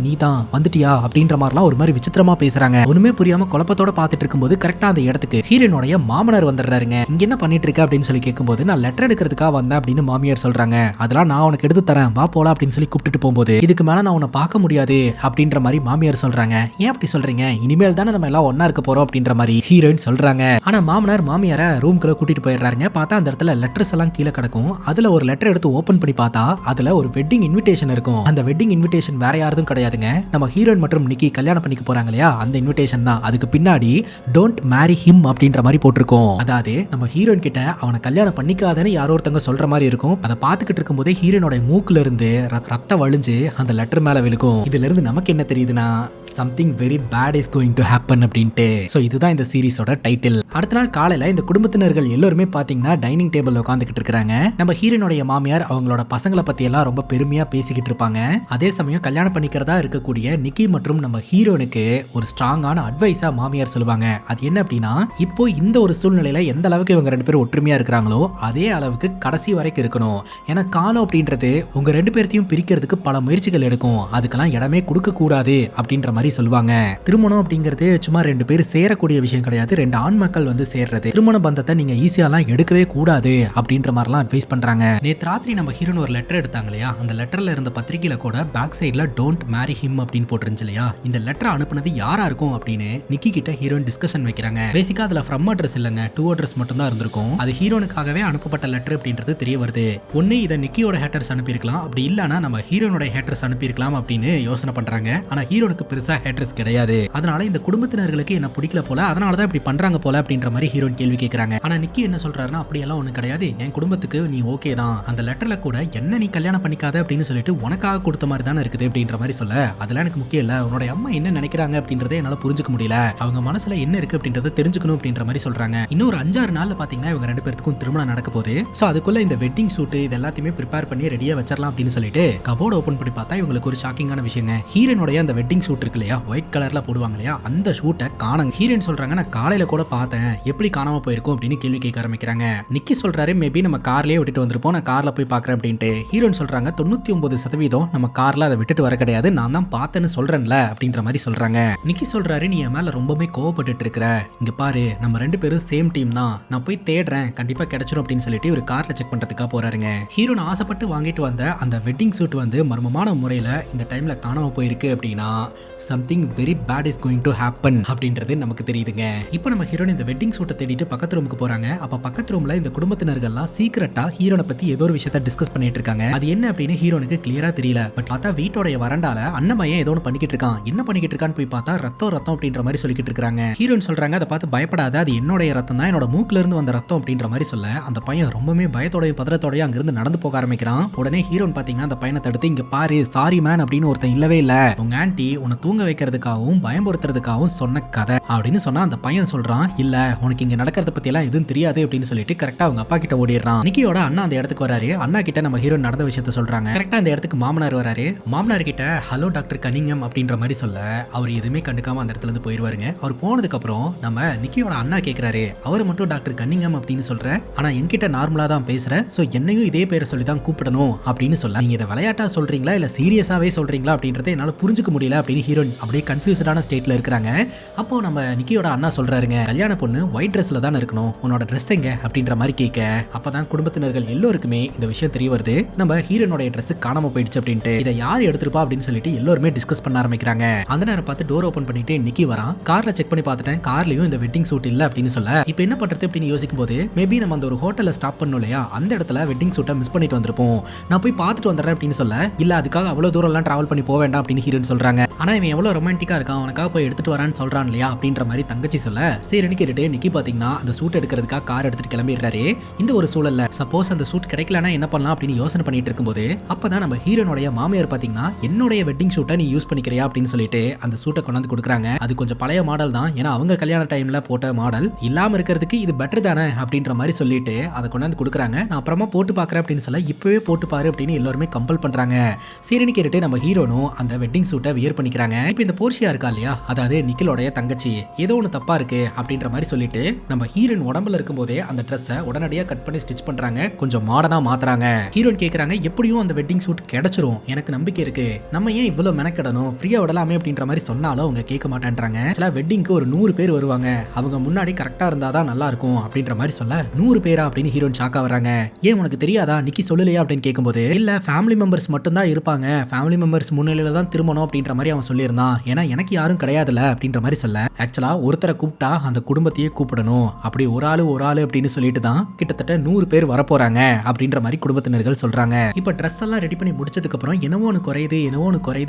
நீதான் வந்துட்டியா அப்படின்ற மாதிரிலாம் ஒரு மாதிரி விசித்திரமா பேசுறாங்க. ஒண்ணுமே புரியாம குழப்பத்தோட பாத்துட்டு இருக்கும்போது கரெக்டா அந்த இடத்துக்கு ஹீரோனுடைய மாமனார் வந்துடுறாருங்க. இங்க என்ன பண்ணிட்டு இருக்க அப்படின்னு சொல்லி கேட்கும்போது, நான் லெட்டர் எடுக்கிறதுக்காக வந்தேன் அப்படின்னு மாமியார் சொல்றாங்க. அதெல்லாம் நான் உனக்கு எடுத்து தரேன், வா போலாம் அப்படின்னு சொல்லி கூப்பிட்டு போகும்போது, இதுக்கு மேல நான் உன்னை பார்க்க முடியாது அப்படின்ற மாதிரி மாமியார் சொல்றாங்க. ஏன் அப்படி சொல்றீங்க, இனிமேல் தானே நம்ம எல்லாம் ஒன்னா இருக்க போறோம் அப்படின்ற மாதிரி ஹீரோயின் சொல்றாங்க. ஆனா மாமனார் மாமியார ரூம்குள்ள கூட்டிட்டு போயிடுறாருங்க. பார்த்தா அந்த இடத்துல லெட்டர்ஸ் எல்லாம் கீழே கிடக்கும். அதுல ஒரு லெட்டர் எடுத்து ஓபன் பண்ணி பார்த்தா அதுல ஒரு வெட்டிங் இன்விடேஷன் இருக்கும். அந்த வெட்டிங் இன்விடேஷன் வேற யாரும் கிடையாதுங்க, நம்ம ஹீரோயின் மற்றும் நிக்கி கல்யாணம் பண்ணிக்க போறாங்க இல்லையா, அந்த இன்விடேஷன் தான். அதுக்கு பின்னாடி டோன்ட் மேரி ஹிம் அப்படின்ற மாதிரி போட்டிருக்கோம். அதாவது நம்ம ஹீரோயின் கிட்ட அவனை கல்யாணம் பண்ணிக்காதன்னு யாரோ ஒருத்தங்க சொல்ற மாதிரி இருக்கும். அதை பார்த்துக்கிட்டு இருக்கும் போதே ஹீரோனோட மூக்குல இருந்து ரத்தம் வழிஞ்சு அந்த லெட்டர் மேல விழுகும். இதுல இருந்து நமக்கு என்ன தெரியுதுன்னா, something very bad is going to happen அப்படின்ட்டு. சோ இதுதான் இந்த சீரிஸோட டைட்டில். அடுத்த நாள் காலையில இந்த குடும்பத்தினர்கள் எல்லாருமே பாத்தீங்கன்னா டைனிங் டேபிள் உட்காந்துக்கிட்டு இருக்காங்க. நம்ம ஹீரோனுடைய மாமியார் அவங்களோட பசங்களை பத்தி எல்லாம் ரொம்ப பெருமையா பேசிக்கிட்டு இருப்பாங்க. அதே சமயம் கல்யாணம் பண்ணிக்கிறதா இருக்கக்கூடிய நிக்கி மற்றும் நம்ம ஹீரோனுக்கு ஒரு ஸ்ட்ராங்கான அட்வைஸா மாமியார் சொல்லுவாங்க. அது என்ன அப்படின்னா, இப்போ இந்த ஒரு சூழ்நிலையில எந்த அளவுக்கு இவங்க ரெண்டு பேரும் ஒற்றுமையா இருக்கிறாங்களோ அதே அளவுக்கு கடைசி வரைக்கும் இருக்கணும். ஏன்னா காலம் அப்படின்றது உங்க ரெண்டு பேர்த்தையும் பிரிக்கிறதுக்கு பல முயற்சிகள் எடுக்கும். அதுக்கெல்லாம் இடமே கொடுக்க கூடாது அப்படின்ற மாதிரி சொல்லுவாங்க. திருமணம் அப்படிங்கிறது சும்மா ரெண்டு பேர் சேரக்கூடிய விஷயம் கிடையாது, ரெண்டு ஆண் மக்கள் வந்து சேர்றது. திருமண பந்தத்தை நீங்க ஈஸியாலாம் எடுக்கவே கூடாது அப்படின்ற மாதிரிலாம் அட்வைஸ் பண்றாங்க. நேற்று ராத்திரி நம்ம ஹீரோன் ஒரு லெட்டர் எடுத்தாங்க இல்லையா, அந்த லெட்டர்ல இருந்த பத்திரிகையில கூட பேக் சைட்ல டோன்ட் மேரி ஹிம் அப்படின்னு போட்டுருந்துச்சு இல்லையா, இந்த லெட்டர் அனுப்புனது யாரா இருக்கும் அப்படின்னு நிக்கி கிட்ட ஹீரோயின் டிஸ்கஷன் வைக்கிறாங்க. பேசிக்கா அதுல ஃப்ரம் அட்ரஸ் இல்லங்க, டூ அட்ரஸ் மட்டும் தான் இருந்திருக்கும். அது ஹீரோனுக்காகவே அனுப்பப்பட்ட லெட்டர் அப்படின்றது தெரிய வருது. ஒண்ணு இதை நிக்கியோட ஹேட்டர்ஸ் அனுப்பியிருக்கலாம், அப்படி இல்லனா நம்ம ஹீரோனோட ஹேட்டர்ஸ் அனுப்பியிருக்கலாம் அப்படின்னு யோசனை பண்றாங்க. ஆனா ஹீரோனுக்கு பெருசா ஹேட்டர்ஸ் கிடையாது. அதனால இந்த குடும்பத்தினர்களுக்கு என்ன பிடிக்கல போல, அதனாலதான் இப்படி பண்றாங்க போல அப்படின்ற மாதிரி ஹீரோயின் கேள்வி கேட்கறாங்க. ஆனா நிக்கி என்ன சொல்றாருன்னா, அப்படி எல்லாம் ஒண்ணு கிடையாது, என் குடும்பத்துக்கு நீ ஓகே தான், அந்த லெட்டர்ல கூட என்ன நீ கல்யாணம் பண்ணிக்காத அப்படின்னு சொல்லிட்டு உனக்காக கொடுத்த மாதிரி தானே இருக்குது அப்படின்ற மாதிரி சொல்ல, அதெல்லாம் எனக்கு முக்கியம் இல்ல, உன்னோட அம்மா என்ன நினைக்கிறாங்க அப்படின்றத என்னால புரிஞ்சுக்க முடியல, அவங்க மனசுல என்ன இருக்கு அப்படின்றத தெரிஞ்சுக்கணும் அப்படின்ற மாதிரி சொல்றாங்க. இன்னொரு 5-6 நாள்ல பாத்தீங்கன்னா இவங்க ரெண்டு பேருக்கும் திருமணம் நடக்க போகுது. சோ அதுக்குள்ள இந்த வெட்டிங் சூட் இது எல்லாத்தையுமே ப்ரிப்பேர் பண்ணி ரெடியா வச்சிடலாம் அப்படின்னு சொல்லிட்டு கபோர்ட் ஓபன் பண்ணி பார்த்தா இவங்களுக்கு ஒரு ஷாக்கிங்கான விஷயங்க. ஹீரோனுடைய அந்த வெட்டிங் சூட் இருக்கு இல்லையா, ஒயிட் கலர்ல போடுவாங்க இல்லையா, அந்த ஷூட்டை காணோம். ஹீரோயின் சொல்றாங்க, நான் காலையில கூட பார்த்தேன், எப்படி காணாம போயிருக்கும் அப்படின்னு கேள்வி கேட்க ஆரம்பிக்கிறாங்க. நிக்கி சொல்றாரு, மேபி நம்ம கார்லயே விட்டுட்டு வந்திருப்போம், நான் கார்ல போய் பாக்குறேன் அப்படின்ட்டு. ஹீரோயின் சொல்றாங்க, 99% நம்ம கார்ல அதை விட்டுட்டு வர கிடையாது, நான் தான் பார்த்தேன்னு சொல்றேன்ல அப்படின்ற மாதிரி சொல்றாங்க. நிக்கி சொல்றாரு, நீ என் மேல ரொம்பவே கோவப்பட்டு இருக்கிற, இங்க பாரு நம்ம ரெண்டு பேரும் சேம் டீம் தான், நான் போய் தேடுறேன் கண்டிப்பா கிடைச்சிரும் அப்படின்னு சொல்லிட்டு ஒரு கார்ல செக் பண்றதுக்காக போறாருங்க. ஹீரோன் ஆசைப்பட்டு வாங்கிட்டு வந்த அந்த வெட்டிங் சூட் வந்து மர்மமான முறையில இந்த டைம்ல காணாம போயிருக்கு அப்படின்னா something very bad is going to happen அப்படின்றது நமக்கு தெரியுதுங்க. இப்போ நம்ம ஹீரோன் இந்த வெட்டிங் சூட்டை தேடிட்டு பக்கத்து ரூமுக்கு போறாங்க. அப்ப பக்கத்து ரூம்ல இந்த குடும்பத்தினர்கள்லாம் சீக்கிரட்டா ஹீரோனை பத்தி ஏதோ ஒரு விஷயத்தை டிஸ்கஸ் பண்ணிட்டு இருக்காங்க. அது என்ன அப்படின்னு ஹீரோனுக்கு கிளியரா தெரியல. பட் பார்த்தா வீட்டோட வரண்டால அண்ணமையன் ஏதோ ஒன்று பண்ணிக்கிட்டு இருக்கான். என்ன பண்ணிக்கிட்டு இருக்கான்னு போய் பார்த்தா ரத்தம் அப்படின்ற மாதிரி சொல்லிக்கிட்டு இருக்காங்க. ஹீரோன் சொல்றாங்க, அதை பார்த்து பயப்படாத, அது என்னோட ரத்தம் தான், என்னோட மூக்குல இருந்து வந்த ரத்தம் அப்படின்ற மாதிரி சொல்ல, அந்த பையன் ரொம்பவே பயத்தோடய பதறத்தோடய அங்கிருந்து நடந்து போக ஆரம்பிக்கிறான். உடனே ஹீரோன் பாத்தீங்கன்னா அந்த பையனை தடுத்து, இங்க பாரு சாரி மேன் அப்படின்னு ஒருத்தன் இல்லவே இல்ல, உங்க ஆன்ட்டி உன்னை தூங்க வைக்கிறதுக்காகவும் பயமுறுத்துறதுக்காகவும் சொன்ன கதை அப்படின்னு சொன்னா அந்த பையன் சொல்றான், இல்ல உனக்கு இங்க நடக்கிறத பத்தி எல்லாம் எதுவும் தெரியாது அப்படின்னு சொல்லிட்டு கரெக்டா அவங்க அப்பா கிட்ட ஓடிடுறான். நிக்கியோட அண்ணா அந்த இடத்துக்கு வராரு. அண்ணா கிட்ட நம்ம ஹீரோ நடந்த விஷயத்த சொல்றாங்க. கரெக்டா அந்த இடத்துக்கு மாமனார் வராரு. மாமனார் கிட்ட ஹலோ டாக்டர் கனிங்கம் அப்படின்ற மாதிரி சொல்ல அவர் எதுவுமே கண்டுக்காம அந்த இடத்துல இருந்து போயிருவாருங்க. அவர் போனதுக்கு அப்புறம் நம்ம நிக்கியோட அண்ணா கேக்குறாரு, அவர் மட்டும் டாக்டர் கன்னிங்கம் அப்படின்னு சொல்ற, ஆனா என்கிட்ட நார்மலா தான் பேசுற, சோ என்னையும் இதே பேரை சொல்லி தான் கூப்பிடணும் அப்படின்னு சொல்ல, நீங்க இதை விளையாட்டா சொல்றீங்களா இல்ல சீரியஸாவே சொல்றீங்களா அப்படின்றத என்னால புரிஞ்சுக்க முடியல அப்படின்னு ஹீரோயின் அப்படியே கன்ஃபியூஸ்டான ஸ்டேட்ல இருக்காங்க. அப்போ நம்ம நிக்கியோட அண்ணா சொல்றாருங்க, கல்யாண பொண்ணு ஒயிட் ட்ரெஸ்ல தான் இருக்கணும், உன்னோட ட்ரெஸ் எங்க அப்படின்ற மாதிரி கேட்க, அப்பதான் குடும்பத்தினர்கள் எல்லோருக்குமே இந்த விஷயம் தெரிய வருது, நம்ம ஹீரோனோட ட்ரெஸ் காணாம போயிடுச்சு அப்படின்ட்டு. இதை யார் எடுத்துருப்பா அப்படின்னு சொல்லிட்டு எல்லாருமே டிஸ்கஸ் பண்ண ஆரம்பிக்கிறாங்க. அந்த நேரம் பார்த்து டோர் ஓபன் பண்ணிட்டு நிக்கி வரான். கார்ல செக் பண்ணி பார்த்துட்டேன், கார்லயும் இந்த வெட்டிங் சூட் இல்ல அப்படின்னு சொல்ல, இப்போ என்ன பண்றது அப்படின்னு யோசிக்கும் போது மேபி நம்ம அந்த ஒரு ஹோட்டல்ல ஸ்டாப் பண்ணோம் இல்லையா, அந்த இடத்துல வெட்டிங் சூட்டை மிஸ் பண்ணிட்டு வந்திருப்போம், நான் போய் பார்த்துட்டு வந்துடுறேன் அப்படின்னு சொல்ல, இல்ல அதுக்காக அவ்வளவு தூரம் எல்லாம் டிராவல் பண்ணி போக வேண்டாம் அப்படின்னு ஹீரோயின் சொல்றாங்க. ஆனா இவன் எவ்வளவு ரொமான்டிக்கா இருக்கான், அவனுக்காக போய் எடுத்துட்டு வரான்னு சொல்றான் இல்லையா அப்படின்ற மாதிரி தங்கச்சி சொல்ல, சரின்னு கேட்டுட்டு நிக்கி பாத்தீங்கன்னா அந்த சூட் எடுக்கிறதுக்காக கார் எடுத்துட்டு கிளம்பிடுறாரு. இந்த ஒரு சூழல்ல சப்போஸ் அந்த சூட் கிடைக்கலன்னா என்ன பண்ணலாம் அப்படின்னு யோசனை பண்ணிட்டு இருக்கும்போது அப்பதான் நம்ம ஹீரோனுடைய மாமியார் பாத்தீங்கன்னா, என்னுடைய வெட்டிங் சூட்டை நீ யூஸ் பண்ணிக்கிறியா அப்படின்னு சொல்லிட்டு அந்த சூட்டை கொண்டாந்து கொடுக்குறாங்க. அது கொஞ்சம் பழைய மாடல் தான், ஏன்னா அவங்க கல்யாண டைம்ல போட்ட மாடல், இல்லாம இருக்கிறதுக்கு இது பெட்டர் தானே அப்படின்ற மாதிரி சொல்லிட்டு அதை கொண்டாந்து கொடுக்குறாங்க. நான் அப்புறமா போட்டு பாக்குறேன் அப்படின்னு சொல்ல, இப்பவே போட்டு பாரு அப்படின்னு எல்லாருமே கம்பல் பண்றாங்க. சரின்னு கேட்டுட்டு நம்ம ஹீரோனும் அந்த வெட்டிங் சூட்டை வியர் பண்ணிக்கிறாங்க. இப்போ இந்த போர்ஷியா இருக்கா இல்லையா, அதாவது நிக்கிலோடைய தங்கச்சி, ஏதோ ஒன்று தப்பா இருக்கு அப்படின்ற மாதிரி சொல்லிட்டு நம்ம ஹீரோயின் உடம்புல இருக்கும் போதே அந்த ட்ரெஸ்ஸை உடனடியாக கட் பண்ணி ஸ்டிச் பண்றாங்க, கொஞ்சம் மாடர்னா மாத்துறாங்க. ஹீரோயின் கேட்கறாங்க, எப்படியும் அந்த வெட்டிங் சூட் கிடைச்சிரும், எனக்கு நம்பிக்கை இருக்கு, நம்ம ஏன் இவ்வளவு மெனக்கெடணும், ஃப்ரீயா விடலாமே அப்படின்ற மாதிரி சொன்னாலும் அவங்க கேட்க மாட்டேன்றாங்க. வெட்டிங்க்கு ஒரு 100 பேர் வருவாங்க, அவங்க முன்னாடி கரெக்டா இருந்தாதான் நல்லா இருக்கும் அப்படின்ற மாதிரி சொல்ல, 100 பேரா அப்படின்னு ஹீரோயின் ஷாக்கா வராங்க. ஏன் உனக்கு தெரியாதா, நிக்கி சொல்லலையா அப்படின்னு கேட்கும்போது, இல்ல ஃபேமிலி மெம்பர்ஸ் மட்டும் தான் இருப்பாங்க, ஃபேமிலி மெம்பர்ஸ் முன்னிலையில தான் திருமணம் அப்படின்ற மாதிரி அவன் சொல்லியிருந்தான், ஏன்னா எனக்கு யாரும் கிடையாதுல அப்படின்ற மாதிரி சொல்ல, ஆக்சுவலா ஒருத்தரை கூப்பிட்டா அந்த குடும்பத்தையே கூப்பிடணும், அப்படி ஒரு ஆளு அப்படின்னு சொல்லிட்டு தான் கிட்டத்தட்ட 100 பேர் வரப்போறாங்க அப்படின்ற மாதிரி குடும்பத்தினர்கள் சொல்றாங்க. இப்ப ட்ரெஸ் எல்லாம் ரெடி பண்ணி முடிச்சதுக்கு அப்புறம் என்னவோ ஒன்று குறையுது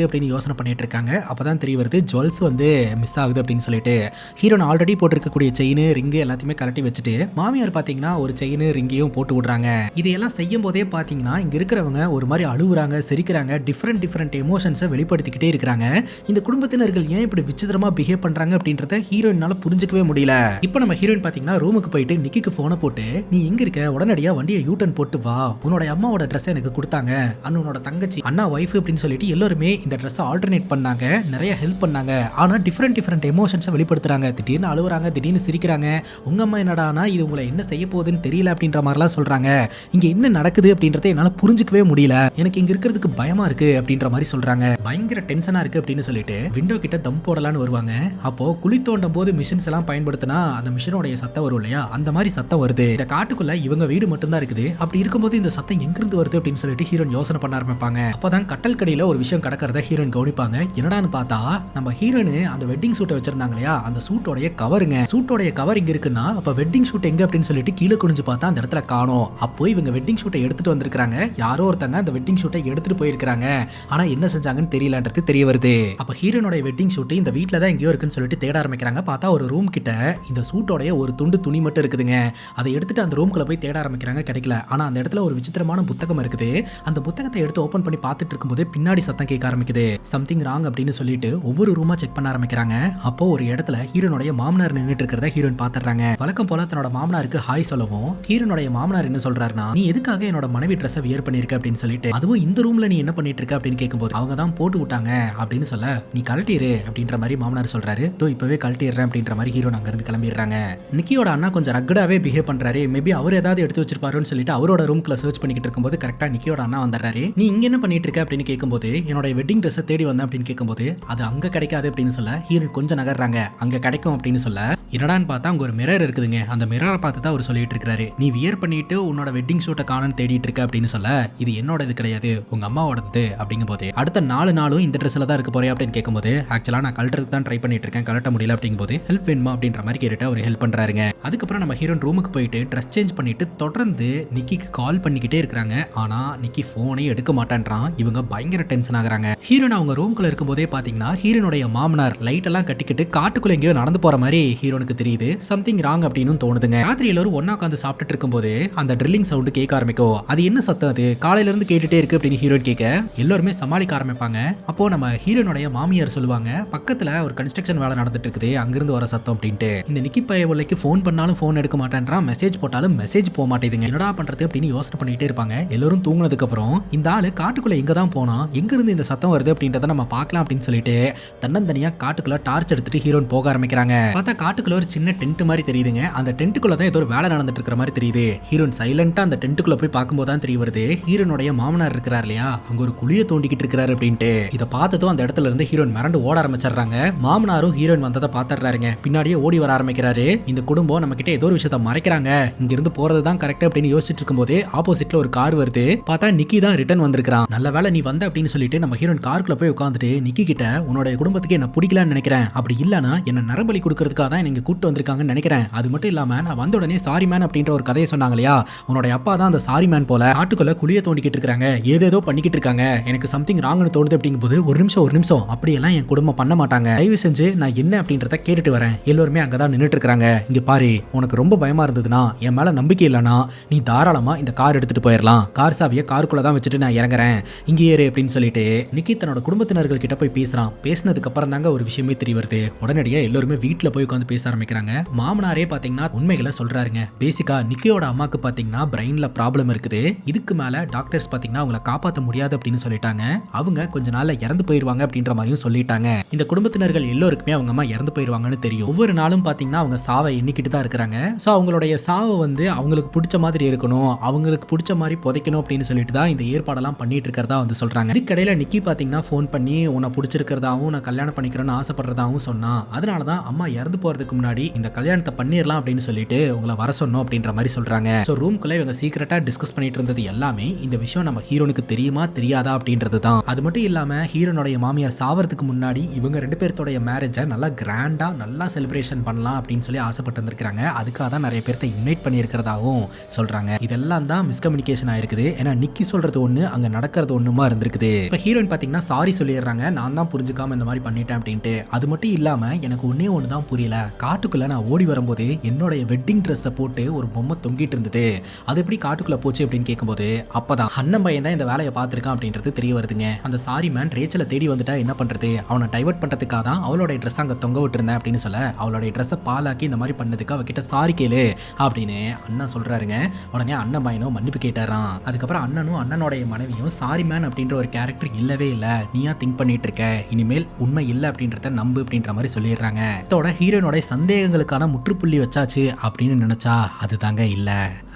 அப்படின்னு யோசனை பண்ணிட்டு இருக்காங்க. அப்பதான் தெரிய வருது ஜுவல்ஸ் வந்து மிஸ் ஆகுது அப்படின்னு சொல்லிட்டு. ஹீரோன் ஆல்ரெடி போட்டிருக்கக்கூடிய செயின் ரிங்கு எல்லாத்தையுமே கலட்டி வச்சுட்டு மாமியார் பாத்தீங்கன்னா ஒரு செயின் ரிங்கையும் போட்டு விடுறாங்க. இதையெல்லாம் செய்யும் போதே பாத்தீங்கன்னா இங்க இருக்கிறவங்க ஒரு மாதிரி அழுகுறாங்க, சிரிக்கிறாங்க, டிஃப்ரெண்ட் எமோஷன்ஸை வெளிப்படுத்திக்கிட்டே இருக்காங்க. இந்த குடும்பத்தினர்கள் ஏன் இப்படி விசித்திரமா பிஹேவ் பண்றாங்க அப்படின்றத ஹீரோயினால புரிஞ்சுக்கவே முடியல. இப்போ நம்ம ஹீரோயின் பாத்தீங்கன்னா ரூமுக்கு போயிட்டு நிக்கிக்கு போனை போட்டு, நீ எங்க இருக்க, உடனடியா வண்டியை யூட்டன் போட்டு வா, உன்னோட அம்மாவோட ட்ரெஸ் எனக்கு கொடுத்தாங்க, அண்ணனோட தங்கச்சி அண்ணா ஒய்ஃப் அப்படின்னு சொல்லிட்டு எல்லாருமே இந்த ட்ரெஸ்ஸை ஆல்டர்னேட் பண்ணாங்க, நிறைய ஹெல்ப் பண்ணாங்க. ஆனா டிஃப்ரெண்ட் எமோஷன்ஸை வெளிப்படுத்துறாங்க, திடீர்னு அழுகுறாங்க, திடீர்னு சிரிக்கிறாங்க, உங்க அம்மா என்னடானா இது உங்களை என்ன செய்ய போகுதுன்னு தெரியல அப்படின்ற மாதிரிலாம் சொல்றாங்க. இங்க என்ன நடக்குது அப்படின்றத என்னால புரிஞ்சுக்கவே முடியல, எனக்கு இங்க இருக்கிறதுக்கு பயமா இருக்கு அப்படின்ற மாதிரி சொல்றாங்க. பயங்கர டென்ஷனா இருக்கு அப்படின்னு சொல்லிட்டு விண்டோ கிட்ட தம் போடலான்னு வருவாங்க. அப்போ குழி தோண்டும் போது மிஷின்ஸ் எல்லாம் பயன்படுத்தினா அந்த மிஷினோட சத்தம் வரும் இல்லையா, அந்த மாதிரி சத்தம் வருது. இந்த காட்டுக்குள்ள இவங்க வீடு மட்டும் தான் இருக்குது, அப்படி இருக்கும்போது இந்த சத்தம் எங்கிருந்து வருது அப்படின்னு சொல்லிட்டு ஹீரோயின் யோசனை பண்ண ஆரம்பிப்பாங்க. அப்பதான் கட்டல் கடியில ஒரு விஷயம் கடக்கிறத ஹீரோயின் கவனிப்பாங்க. என்னடான்னு பார்த்தா நம்ம ஹீரோயின் அந்த வெட்டிங் சூட்டை வச்சிருந்தாங்க இல்லையா, அந்த சூட்டோடைய கவருங்க, சூட்டோடைய கவர் இங்க இருக்குன்னா அப்ப வெட்டிங் சூட் எங்க அப்படின்னு சொல்லிட்டு கீழே குனிஞ்சு பார்த்தா அந்த இடத்துல காணோம். அப்போ இவங்க வெட்டிங் ஷூட்டை எடுத்துட்டு வந்திருக்காங்க, யாரோ ஒருத்தங்க அந்த வெட்டிங் ஷூட்டை எடுத்துட்டு போயிருக்காங்க, ஆனா என்ன செஞ்சாங்கன்னு தெரியலன்றது தெரிய வருது. அப்ப ஹீரோனோட வெட்டிங் ஷூட் இந்த வீட்ல தான் எங்கேயோ இருக்குன்னு சொல்லிட்டு தேட ஆரம்பிக்கிறாங்க. பார்த்தா ஒரு ரூம் கிட்ட இந்த சூட்டோடைய ஒரு துண்டு துணி மட்டும் இருக்குதுங்க. அதை எடுத்துட்டு அந்த ரூம்குள்ள போய் தேட ஆரம்பிக்கிறாங்க, கிடைக்கல. ஆனா அந்த இடத்துல ஒரு விசித்திரமான புத்தகம் இருக்குது. அந்த புத்தகத்தை எடுத்து ஓபன் பண்ணி பார்த்துட்டு இருக்கும்போது பின்னாடி சத்தம் கேட்க ஆரம்பிக்குது, சம்திங் ராங் அப்படின்னு சொல்லிட்டு ஒவ்வொரு ரூமா செக் பண்ண ஆரம்பிக்கிறாங்க. அப்போ ஒரு இடத்துல ஹீரோனுடைய மாமனார் நின்னுட்டு இருக்கிறத ஹீரோயின் பாத்துறாங்க. வழக்கம் போல தன்னோட மாமனாருக்கு ஹாய் சொல்லவும் ஹீரோனுடைய மாமனார் என்ன சொல்றாருன்னா, நீ எதுக்காக என்னோட மனைவி ட்ரெஸ்ஸை வியர் பண்ணிருக்க அப்படின்னு சொல்லிட்டு, அதுவும் இந்த ரூம்ல நீ என்ன பண்ணிட்டு இருக்க அப்படின்னு கேட்கும்போது அவங்க தான் போட்டு விட்டாங்க அப்படின்னு சொல்ல, நீ கழட்டிரு அப்படின்ற மாதிரி மாமனார் சொல்றாரு. தோ இப்பவே கழட்டிடுறேன் அப்படின்ற மாதிரி ஹீரோன் அங்க இருந்து கிளம்பிடுறாங்க. நிக்கியோட அண்ணா கொஞ்சம் ரக்கடாவே பிஹேவ் பண்றாரு, மேபி அவர் ஏதாவது எடுத்து வச்சிருப்பாருன்னு சொல்லிட்டு அவரோட ரூம்ல சர்ச் பண்ணிட்டு இருக்கும்போது கரெக்டா நிக்கியோட அண்ணா வந்துடுறாரு. நீ இங்க என்ன பண்ணிட்டு இருக்க அப்படின்னு கேட்கும்போது, என்னோட வெட்டிங் ட்ரெஸ்ஸை தேடி வந்தேன் அப்படின்னு கேட்கும்போது, அது அங்க கிடைக்காது அப்படின்னு சொல்ல ஹீரோன் கொஞ்சம் நகர்றாங்க, அங்க கிடைக்கும் அப்படின்னு சொல்ல, என்னடான்னு பார்த்தா அங்க ஒரு மிரர் இருக்குதுங்க. அந்த மிரரை பார்த்து தான் அவர் சொல்லிட்டு இருக்காரு, நீ வியர் பண்ணிட்டு உன்னோட வெட்டிங் ஷூட்டை காணன்னு தேடிட்டு இருக்க அப்படின்னு சொல்ல, இது என்னோட இது கிடையாது, உங்க அம்மாவோடது அப்படிங்கும் போது, அடுத்த 4 நாளும் இந்த ட்ரெஸ்ல தான் இருக்க போறேன் அப்படின்னு கேட்கும்போது, ஆக்சுவலா நான் கழட்டுறதுக்கு தான் ட்ரை பண்ணிட்டு இருக்கேன், கழட்ட முடியல அப்படிங்கும்போது ஹெல்ப் வேணுமா அப்படின்ற மாதிரி கேட்டு அவர் ஹெல்ப் பண்றாருங்க. அதுக்கப்புறம் நம்ம ஹீரோன் ரூமுக்கு போயிட்டு ட்ரெஸ் சேஞ்ச் பண்ணிட்டு தொடர்ந்து நிக்கிக்கு கால் பண்ணிக்கிட்டே இருக்காங்க. ஆனா நிக்கி போனே எடுக்க மாட்டேன்றான். இவங்க பயங்கர டென்ஷன் ஆகுறாங்க. ஹீரோன் அவங்க ரூம்குள்ள இருக்கும் போதே பாத்தீங்கன்னா ஹீரோனுடைய மாமனார் லைட் எல்லாம் கட்டிக்கிட்டு காட்டுக்குள்ள எங்கேயோ நடந்து போற மாதிரி ஹீரோன் ஹீரோனுக்கு தெரியுது சம்திங் ராங் அப்படின்னு தோணுதுங்க. ராத்திரி எல்லாரும் ஒண்ணா உட்காந்து சாப்பிட்டுட்டு இருக்கும்போது அந்த ட்ரில்லிங் சவுண்ட் கேட்க ஆரம்பிக்கும். அது என்ன சத்தம், அது காலையில இருந்து கேட்டுட்டே இருக்கு அப்படின்னு ஹீரோயின் கேட்க எல்லாருமே சமாளிக்க ஆரம்பிப்பாங்க. அப்போ நம்ம ஹீரோனுடைய மாமியார் சொல்லுவாங்க, பக்கத்துல ஒரு கன்ஸ்ட்ரக்ஷன் வேலை நடந்துட்டு இருக்குது, அங்கிருந்து வர சத்தம் அப்படின்ட்டு. இந்த நிக்கி பையவளைக்கு போன் பண்ணாலும் போன் எடுக்க மாட்டேன்றான், மெசேஜ் போட்டாலும் மெசேஜ் போக மாட்டேங்குதுங்க, என்னடா பண்றது அப்படின்னு யோசனை பண்ணிட்டே இருப்பாங்க. எல்லாரும் தூங்குனதுக்கு அப்புறம் இந்த ஆளு காட்டுக்குள்ள எங்க தான் போனா, எங்க இருந்து இந்த சத்தம் வருது அப்படின்றத நம்ம பார்க்கலாம் அப்படின்னு சொல்லிட்டு தன்னந்தனியா காட்டுக்குள்ள டார்ச் எடுத்துட்டு ஹீரோன் போக ஆரம்பிக்கிறாங்க. பார்த்தா காட்டுக்குள்ள ஒரு சின்ன டென்ட் மாதிரி தெரியுதுங்க. அந்த டென்ட்டுக்குள்ள தான் ஏதோ ஒரு வேலை நடந்துட்டு இருக்கிற மாதிரி தெரியுது. ஹீரோன் சைலண்டா அந்த டென்ட்டுக்குள்ள போய் பார்க்கும்போது தான் தெரிய வருது ஹீரோனுடைய மாமனார் இருக்கிறார் இல்லையா, அங்க ஒரு குழியை தோண்டிக்கிட்டு இருக்கிறாரு அப்படின்ட்டு. இதை பார்த்ததும் அந்த இடத்துல இருந்து ஹீரோன் மிரண்டு ஓட ஆரம்பிச்சிடுறாங்க. மாமனாரும் ஹீரோயின் வந்ததை பார்த்துறாருங்க, பின்னாடியே ஓடி வர ஆரம்பிக்கிறாரு. இந்த குடும்பம் நம்ம கிட்ட ஏதோ ஒரு விஷயத்த மறைக்கிறாங்க, இங்க இருந்து போறது தான் கரெக்ட் அப்படின்னு யோசிச்சுட்டு இருக்கும்போது ஆப்போசிட்ல ஒரு கார் வருது. பார்த்தா நிக்கி தான் ரிட்டர்ன் வந்திருக்கான். நல்ல வேலை நீ வந்த அப்படின்னு சொல்லிட்டு நம்ம ஹீரோயின் காருக்குள்ள போய் உட்காந்துட்டு நிக்கி கிட்ட உன்னோட குடும்பத்துக்கு என்ன பிடிக்கலான்னு நினைக்கிறேன், அப்படி இல்லனா என்ன நரபலி கொடுக்கறதுக்காக தான் நீங்க கூட்டு வந்திருக்காங்கன்னு நினைக்கிறேன். அது மட்டும் இல்லாம நான் வந்த உடனே சாரி மேன் அப்படின்ற ஒரு கதையை சொன்னாங்க இல்லையா, உன்னோட அப்பா தான் அந்த சாரி மேன் போல காட்டுக்குள்ள குழியை தோண்டிக்கிட்டு இருக்காங்க, ஏதேதோ பண்ணிக்கிட்டு இருக்காங்க, எனக்கு சம்திங் ராங்னு தோணுது அப்படிங்கும்போது ஒரு நிமிஷம் அப்படியெல்லாம் என் குடும்பம் பண்ண மாட்டாங்க, தயவு செஞ்சு நான் என்ன அப்படின்றத கேட்டுட்டு வரேன். எல்லாருமே அங்கதான் நின்றுட்டு இருக்காங்க. இங்க பாரு, உனக்கு ரொம்ப பயமா இருந்ததுன்னா, என் மேல நம்பிக்கை இல்லைன்னா நீ தாராளமா இந்த கார் எடுத்துட்டு போயிடலாம், கார் சாவியை காருக்குள்ள தான் வச்சுட்டு நான் இறங்குறேன், இங்கே ஏறு அப்படின்னு சொல்லிட்டு நிக்கி தன்னோட குடும்பத்தினர்கள் கிட்ட போய் பேசுறான். பேசினதுக்கு அப்புறம் தாங்க ஒரு விஷயமே தெரிய வருது. உடனடியா எல்லாருமே வீட்டுல போய் உட்காந்து பேச ஆரம்பிக்கிறாங்க. மாமனாரே பாத்தீங்கன்னா உண்மைகளை சொல்றாருங்க. பேசிக்கா நிக்கியோட அம்மாக்கு பாத்தீங்கன்னா பிரெயின்ல ப்ராப்ளம் இருக்குது, இதுக்கு மேல டாக்டர்ஸ் பாத்தீங்கன்னா அவங்கள காப்பாற்ற முடியாது அப்படின்னு சொல்லிட்டாங்க, அவங்க கொஞ்ச நாள்ல இறந்து போயிருவாங்க அப்படின்ற மாதிரியும் சொல்லிட்டாங்க. இந்த குடும்பத்தினர்கள் எல்லோருக்குமே அவங்க அம்மா இறந்து போயிருவாங்கன்னு தெரியும். ஒவ்வொரு நாளும் பாத்தீங்கன்னா அவங்க சாவை எண்ணிக்கிட்டு தான் இருக்கிறாங்க. சோ அவங்களுடைய சாவை வந்து அவங்களுக்கு பிடிச்ச மாதிரி இருக்கணும், அவங்களுக்கு பிடிச்ச மாதிரி புதைக்கணும் அப்படின்னு சொல்லிட்டு தான் இந்த ஏற்பாடெல்லாம் பண்ணிட்டு இருக்கிறதா வந்து சொல்றாங்க. இதுக்கடையில நிக்கி பாத்தீங்கன்னா போன் பண்ணி உன்னை பிடிச்சிருக்கிறதாவும் நான் கல்யாணம் பண்ணிக்கிறேன்னு ஆசைப்படுறதாவும் சொன்னா, அதனாலதான் அம்மா இறந்து போறதுக்கு முன்னாடி இந்த கல்யாணத்தை பண்ணிடலாம் அப்படின்னு சொல்லிட்டு உங்களை வர சொன்னோம் அப்படின்ற மாதிரி சொல்றாங்க. சோ ரூம்குள்ள இவங்க சீக்கிரட்டா டிஸ்கஸ் பண்ணிட்டு இருந்தது எல்லாமே இந்த விஷயம் நம்ம ஹீரோனுக்கு தெரியுமா தெரியாதா அப்படின்றது தான். அது மட்டும் இல்லாம ஹீரோனுடைய மாமியார் சாவறதுக்கு முன்னாடி இவங்க ரெண்டு பேர்த்தோட மேரேஜை நல்லா கிராண்டா நல்லா செலிப்ரேஷன் பண்ணலாம் அப்படின்னு சொல்லி ஆசைப்பட்டு இருந்திருக்காங்க. அதுக்காக தான் நிறைய பேர்த்த இன்வைட் பண்ணி இருக்கிறதாவும் சொல்றாங்க. இதெல்லாம் தான் மிஸ்கம்யூனிகேஷன் ஆயிருக்குது. ஏன்னா நிக்கி சொல்றது ஒண்ணு, அங்க நடக்கிறது ஒண்ணுமா இருந்திருக்குது. இப்ப ஹீரோயின் பாத்தீங்கன்னா சாரி சொல்லிடுறாங்க, நான் தான் புரிஞ்சுக்காம இந்த மாதிரி பண்ணிட்டேன் அப்படின்ட்டு. அது மட்டும் இல்லாம எனக்கு ஒன்னே ஒன்று தான் புரியல, காட்டுக்குள்ள நான் ஓடி வரும்போது என்னோட வெட்டிங் ட்ரெஸ்ஸை போட்டு ஒரு பொம்மை தொங்கிட்டு இருந்தது, அது எப்படி காட்டுக்குள்ள போச்சு அப்படின்னு கேட்கும்போது அப்பதான் அண்ணன் பையன் தான் இந்த வேலையை பார்த்திருக்கான் அப்படின்றது தெரிய வருதுங்க. அந்த சாரி மேன் ரேச்சலை தேடி வந்துட்டா என்ன பண்றது, அவனை டைவர்ட் பண்றதுக்காக தான் அவளோட ட்ரெஸ் அங்க தொங்க விட்டுருந்தேன் அப்படின்னு சொல்ல, அவளோட ட்ரெஸ்ஸை பாலாக்கி இந்த மாதிரி பண்ணதுக்கு அவகிட்ட சாரி கேளு அப்படின்னு அண்ணன் சொல்றாருங்க. உடனே அண்ணன் பையனும் மன்னிப்பு கேட்டாராம். அதுக்கப்புறம் அண்ணனும் அண்ணனோடைய மனைவியும் சாரி மேன் அப்படின்ற ஒரு கேரக்டர் இல்லவே இல்ல, நீயா திங்க் பண்ணிட்டு இருக்க, இனிமேல் உண்மை இல்லை அப்படின்றத நம்பு அப்படின்ற மாதிரி சொல்லிடுறாங்க. இதோட ஹீரோனோட சந்தேகங்களுக்கான முற்றுப்புள்ளி வச்சாச்சு அப்படின்னு நினைச்சா அது தாங்க இல்ல.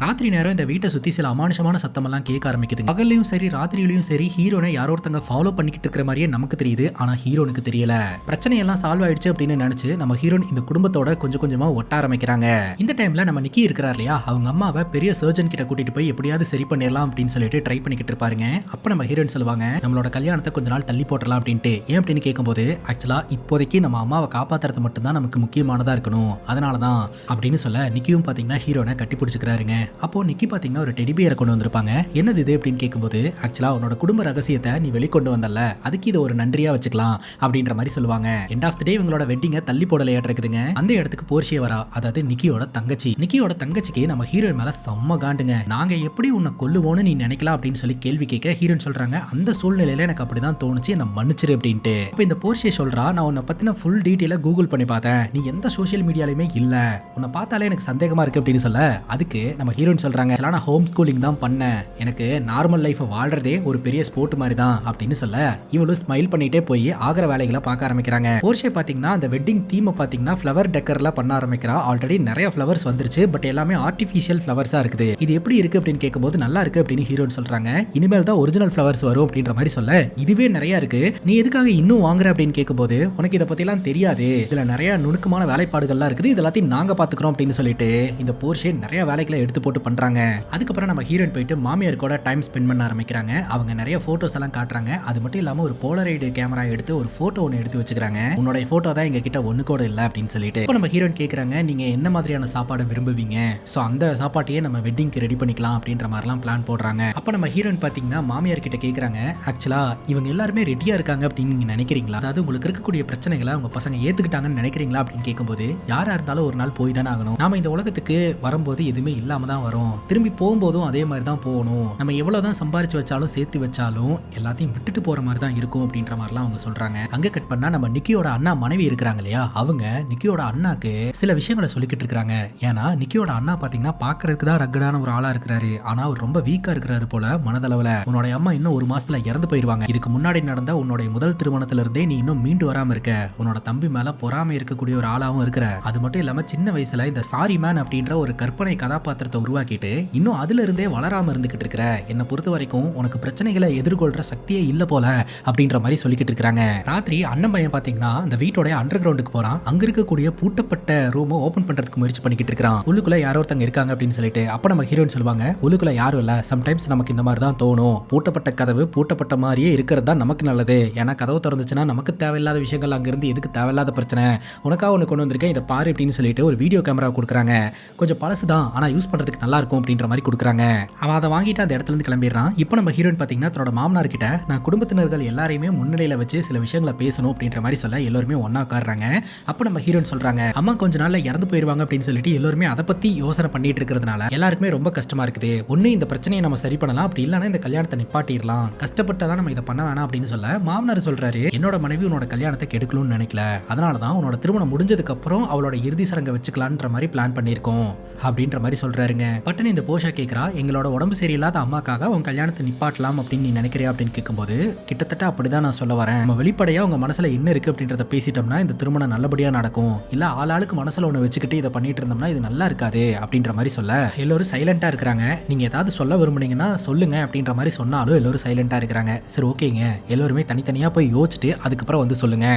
ராத்திரி நேரம் இந்த வீட்டை சுத்தி சில அமானுஷமான சத்தம் எல்லாம் கேட்க ஆரம்பிக்குது. பகல்லையும் சரி ராத்திரியிலையும் சரி ஹீரோனை யாரோ ஒருத்தங்க ஃபாலோ பண்ணிக்கிட்டு இருக்கிற மாதிரியே நமக்கு தெரியுது, ஆனா ஹீரோனுக்கு தெரியல. பிரச்சனை எல்லாம் சால்வ் ஆயிடுச்சு அப்படின்னு நினைச்சு நம்ம ஹீரோன் இந்த குடும்பத்தோட கொஞ்சம் கொஞ்சமா ஒட்ட ஆரம்பிக்கிறாங்க. இந்த டைம்ல நம்ம நிக்கி இருக்கிறார் இல்லையா, அவங்க அம்மாவை பெரிய சர்ஜன் கிட்ட கூட்டிட்டு போய் எப்படியாவது சரி பண்ணிடலாம் அப்படின்னு சொல்லிட்டு ட்ரை பண்ணிக்கிட்டு இருப்பாருங்க. அப்ப நம்ம ஹீரோயின் சொல்லுவாங்க, நம்மளோட கல்யாணத்தை கொஞ்ச நாள் தள்ளி போட்டலாம் அப்படின்ட்டு. ஏன் அப்படின்னு கேட்கும்போது ஆக்சுவலா இப்போதைக்கு நம்ம அம்மாவை காப்பாத்துறது மட்டும் தான் நமக்கு முக்கியமானதா இருக்கணும், அதனாலதான் அப்படின்னு சொல்ல நிக்கியும் பாத்தீங்கன்னா ஹீரோனை கட்டி பிடிச்சிக்கிறாருங்க. அப்போ நிக்கி பாத்தீங்கன்னா ஒரு டெடி பியரை கொண்டு வந்திருப்பாங்க. என்னது இது அப்படின்னு கேட்கும்போது ஆக்சுவலா உன்னோட குடும்ப ரகசியத்தை நீ வெளிக்கொண்டு வந்தல, அதுக்கு இதை ஒரு நன்றியா வச்சுக்கலாம் அப்படின்ற மாதிரி சொல்லுவாங்க. எண்ட் ஆஃப் தி டே இவங்களோட வெட்டிங்கை தள்ளி போடலையாட்டு இருக்குதுங்க. அந்த இடத்துக்கு போர்ஷியே வரா, அதாவது நிக்கியோட தங்கச்சி. நிக்கியோட தங்கச்சிக்கு நம்ம ஹீரோயின் மேல செம்ம காண்டுங்க. நாங்க எப்படி உன்னை கொல்லுவோன்னு நீ நினைக்கலாம் அப்படின்னு சொல்லி கேள்வி கேட்க ஹீரோயின் சொல்றாங்க, அந்த சூழ்நிலையில எனக்கு அப்படிதான் தோணுச்சு, என்ன மன்னிச்சிரு அப்படின்ட்டு. இப்போ இந்த போர்ஷியே சொல்றா, நான் உன்னை பத்தின ஃபுல் டீட்டெயில கூகுள் பண்ணி பார்த்தேன், நீ எந்த சோஷியல் மீடியாலையுமே இல்ல, உன்னை பார்த்தாலே எனக்கு சந்தேகமா இருக்கு அப்படின்னு சொல்ல, அதுக்கு நம்ம ஹீரோயின் சொல்றாங்க, நான் ஹோம் ஸ்கூலிங் தான் பண்ணேன், எனக்கு நார்மல் லைஃப் வாழ்றதே ஒரு பெரிய ஸ்போர்ட் மாதிரி தான் அப்படின்னு சொல்ல, இவளும் ஸ்மைல் பண்ணிட்டே போய் ஆகிற வேலைகளை பார்க்க ஆரம்பிக்கிறாங்க. போர்ஷே பாத்தீங்கன்னா அந்த வெட்டிங் தீமை பாத்தீங்கன்னா ஃப்ளவர் டெக்கர்ல பண்ண ஆரம்பிக்கிறா. ஆல்ரெடி நிறைய ஃப்ளவர்ஸ் வந்துருச்சு, பட் எல்லாமே ஆர்டிஃபிஷியல் ஃப்ளவர்ஸா இருக்குது. இது எப்படி இருக்கு அப்படின்னு கேட்கும்போது நல்லா இருக்கு அப்படின்னு ஹீரோயின் சொல்றாங்க. இனிமேல் தான் ஒரிஜினல் ஃப்ளவர்ஸ் வரும் அப்படின்ற மாதிரி சொல்ல, இதுவே நிறைய இருக்கு, நீ எதுக்காக இன்னும் வாங்குற அப்படின்னு கேட்கும்போது உனக்கு இதை பத்தி எல்லாம் தெரியாது, இதுல நிறைய நுணுக்கமான வேலைப்பாடுகள்லாம் இருக்குது, இது எல்லாத்தையும் நாங்க பாத்துக்கிறோம் அப்படின்னு சொல்லிட்டு இந்த போர்ஷே நிறைய வேலைகளை எடுத்து போட்டு பண்றாங்க. அதுக்கப்புறம் நம்ம ஹீரோயின் போயிட்டு மாமியார் கூட டைம் ஸ்பெண்ட் பண்ண ஆரம்பிக்கிறாங்க. அவங்க நிறைய போட்டோஸ் எல்லாம் காட்டுறாங்க. அது மட்டும் இல்லாம ஒரு போலரைடு கேமரா எடுத்து ஒரு போட்டோ ஒன்று எடுத்து வச்சுக்கிறாங்க. உன்னோட போட்டோ தான் எங்க கிட்ட ஒண்ணு கூட இல்ல அப்படின்னு சொல்லிட்டு. இப்போ நம்ம ஹீரோயின் கேக்குறாங்க, நீங்க என்ன மாதிரியான சாப்பாடு விரும்புவீங்க, சோ அந்த சாப்பாட்டையே நம்ம வெட்டிங்க்கு ரெடி பண்ணிக்கலாம் அப்படின்ற மாதிரிலாம் பிளான் போடுறாங்க. அப்ப நம்ம ஹீரோயின் பாத்தீங்கன்னா மாமியார் கிட்ட கேக்குறாங்க, ஆக்சுவலா இவங்க எல்லாருமே ரெடியா இருக்காங்க அப்படின்னு நீங்க நினைக்கிறீங்களா, அதாவது உங்களுக்கு இருக்கக்கூடிய பிரச்சனைகளை உங்க பசங்க ஏத்துக்கிட்டாங்கன்னு நினைக்கிறீங்களா அப்படின்னு கேட்கும்போது கேட்கும்போது யாரா இருந்தாலும் ஒரு நாள் போய் தானே ஆகணும். நாம இந்த உலகத்துக்கு வரும்போது எதுவுமே இல்லாம தான் வரும், திரும்பி போகும்போதும் அதே மாதிரி தான் போகணும். நம்ம எவ்வளவுதான் சம்பாரிச்சு வச்சாலும் சேர்த்து வச்சாலும் எல்லாத்தையும் விட்டுட்டு போற மாதிரி தான் இருக்கும் அப்படின்ற மாதிரிலாம் அவங்க சொல்றாங்க. அங்க கட் பண்ணா நம்ம நிக்கியோட அண்ணா மனைவி இருக்கிறாங்க இல்லையா, அவங்க நிக்கியோட அண்ணாக்கு சில விஷயங்களை சொல்லிக்கிட்டு இருக்காங்க. ஏன்னா நிக்கியோட அண்ணா பாத்தீங்கன்னா பாக்குறதுக்கு தான் ரக்கடான ஒரு ஆளா இருக்கிறாரு, ஆனா அவர் ரொம்ப வீக்கா இருக்கிறாரு போல மனதளவுல. உன்னோட அம்மா இன்னும் 1 மாசத்துல இறந்து போயிருவாங்க, இதுக்கு முன்னாடி நடந்த உன்னோட முதல் திருமணத்துல இருந்தே நீ இன்னும் மீண்டு வராம இருக்க, உன்னோட தம்பி மேல பொறாம இருக்கக்கூடிய ஒரு ஆளாவும் இருக்கிற. அது மட்டும் இல்லாம சின்ன வயசுல இந்த சாரி மேன் அப்படின்ற ஒரு கற்பனை கதாபாத்திரத்தை உருவாக்கிட்டு இன்னும் அதுல இருந்தே வளராம இருந்துகிட்டு இருக்கிற. என்னை பொறுத்த வரைக்கும் உனக்கு பிரச்சனைகளை எதிர்கொள்ற சக்தியே இல்ல போல அப்படின்ற மாதிரி சொல்லிக்கிட்டு இருக்காங்க. ராத்திரி அண்ணன் பையன் பாத்தீங்கன்னா அந்த வீட்டோட அண்டர் கிரவுண்டுக்கு போறான். அங்க இருக்கக்கூடிய பூட்டப்பட்ட ரூமை ஓபன் பண்றதுக்கு முயற்சி பண்ணிக்கிட்டு இருக்கான். உள்ளுக்குள்ள யாரோ ஒருத்தங்க இருக்காங்க அப்படின்னு சொல்லிட்டு அப்ப நம்ம ஹீரோயின் சொல்லுவாங்க, உள்ளுக்குள்ள யாரும் இல்ல, சம்டைம்ஸ் நமக்கு இந்த மாதிரி தான் தோணும், பூட்டப்பட்ட கதவு பூட்டப்பட்ட மாதிரியே இருக்கிறது தான் நமக்கு நல்லது, ஏன்னா கதவு திறந்துச்சுன்னா நமக்கு தேவையில்லாத விஷயங்கள் அங்க இருந்து எதுக்கு தேவையில்லாத பிரச்சனை, உனக்காக ஒன்று கொண்டு வந்திருக்கேன் இதை பாரு அப்படின்னு சொல்லிட்டு ஒரு வீடியோ கேமரா கொடுக்குறாங்க. கொஞ்சம் பழசு தான் ஆனா யூஸ் பண்றதுக்கு நல்லா இருக்கும் அப்படின்ற மாதிரி கொடுக்குறாங்க. அவன் அதை வாங்கிட்டு அந்த இடத்துல இருந்து கிளம்பிடுறான். இப்போ நம்ம ஹீரோயின் பாத்தீங்கன்னா தன்னோட மாமனார் கிட்ட நான் குடும்பத்தினர்கள் எல்லாரையுமே முன்னிலையில வச்சு சில விஷயங்களை பேசணும் அப்படின்ற மாதிரி சொல்ல எல்லாருமே ஒன்னா உட்கார்றாங்க. அப்ப நம்ம ஹீரோயின் சொல்றாங்க, அம்மா கொஞ்ச நாள்ல இறந்து போயிருவாங்க அப்படின்னு சொல்லிட்டு எல்லாருமே அதை பத்தி யோசனை பண்ணிட்டு இருக்கிறதுனால எல்லாருக்குமே ரொம்ப கஷ்டமா இருக்குது. ஒண்ணு இந்த பிரச்சனையை நம்ம சரி பண்ணலாம், அப்படி இல்லைன்னா இந்த கல்யாணத்தை நிப்பாட்டிடலாம், கஷ்டப்பட்டெல்லாம் நம்ம இதை பண்ண வேணாம் அப்படின்னு சொல்ல மாமனார் சொல்றாரு, என்னோட மனைவி உன்னோட கல்யாணத்தை கெடுக்கணும்னு நினைக்கல, அதனாலதான் உன்னோட திருமணம் முடிஞ்சதுக்கு அப்புறம் அவளோட இறுதி சடங்கை வச்சுக்கலான்ற மாதிரி பிளான் பண்ணிருக்கோம் அப்படின்ற மாதிரி சொல்றாருங்க. பட்டன் இந்த போஷா கேட்கறா, எங்களோட உடம்பு சரியில்லாத அம்மாக்காக உன் கல்யாணத்தை நிப்பாட்டலாம் அப்படின்னு நீ நினைக்கிறியா அப்படின்னு கேட்கும்போது கிட்டத்தட்ட அப்படிதான் நான் சொல்ல வரேன். நம்ம வெளிப்படையா உங்க மனசுல என்ன இருக்கு அப்படின்றத பேசிட்டோம்னா இந்த திருமணம் நல்லபடியா நடக்கும், இல்ல ஆளாளுக்கு மனசுல ஒண்ணு வச்சுக்கிட்டு இதை பண்ணிட்டு இருந்தோம்னா இது நல்லா இருக்காது அப்படின்ற மாதிரி சொல்ல எல்லாரும் சைலண்டா இருக்கிறாங்க. நீங்க ஏதாவது சொல்ல விரும்புனீங்கன்னா சொல்லுங்க அப்படின்ற மாதிரி சொன்னாலும் எல்லாரும் சைலண்டா இருக்கிறாங்க. சரி ஓகேங்க, எல்லாருமே தனித்தனியா போய் யோசிச்சுட்டு அதுக்கப்புறம் வந்து சொல்லுங்க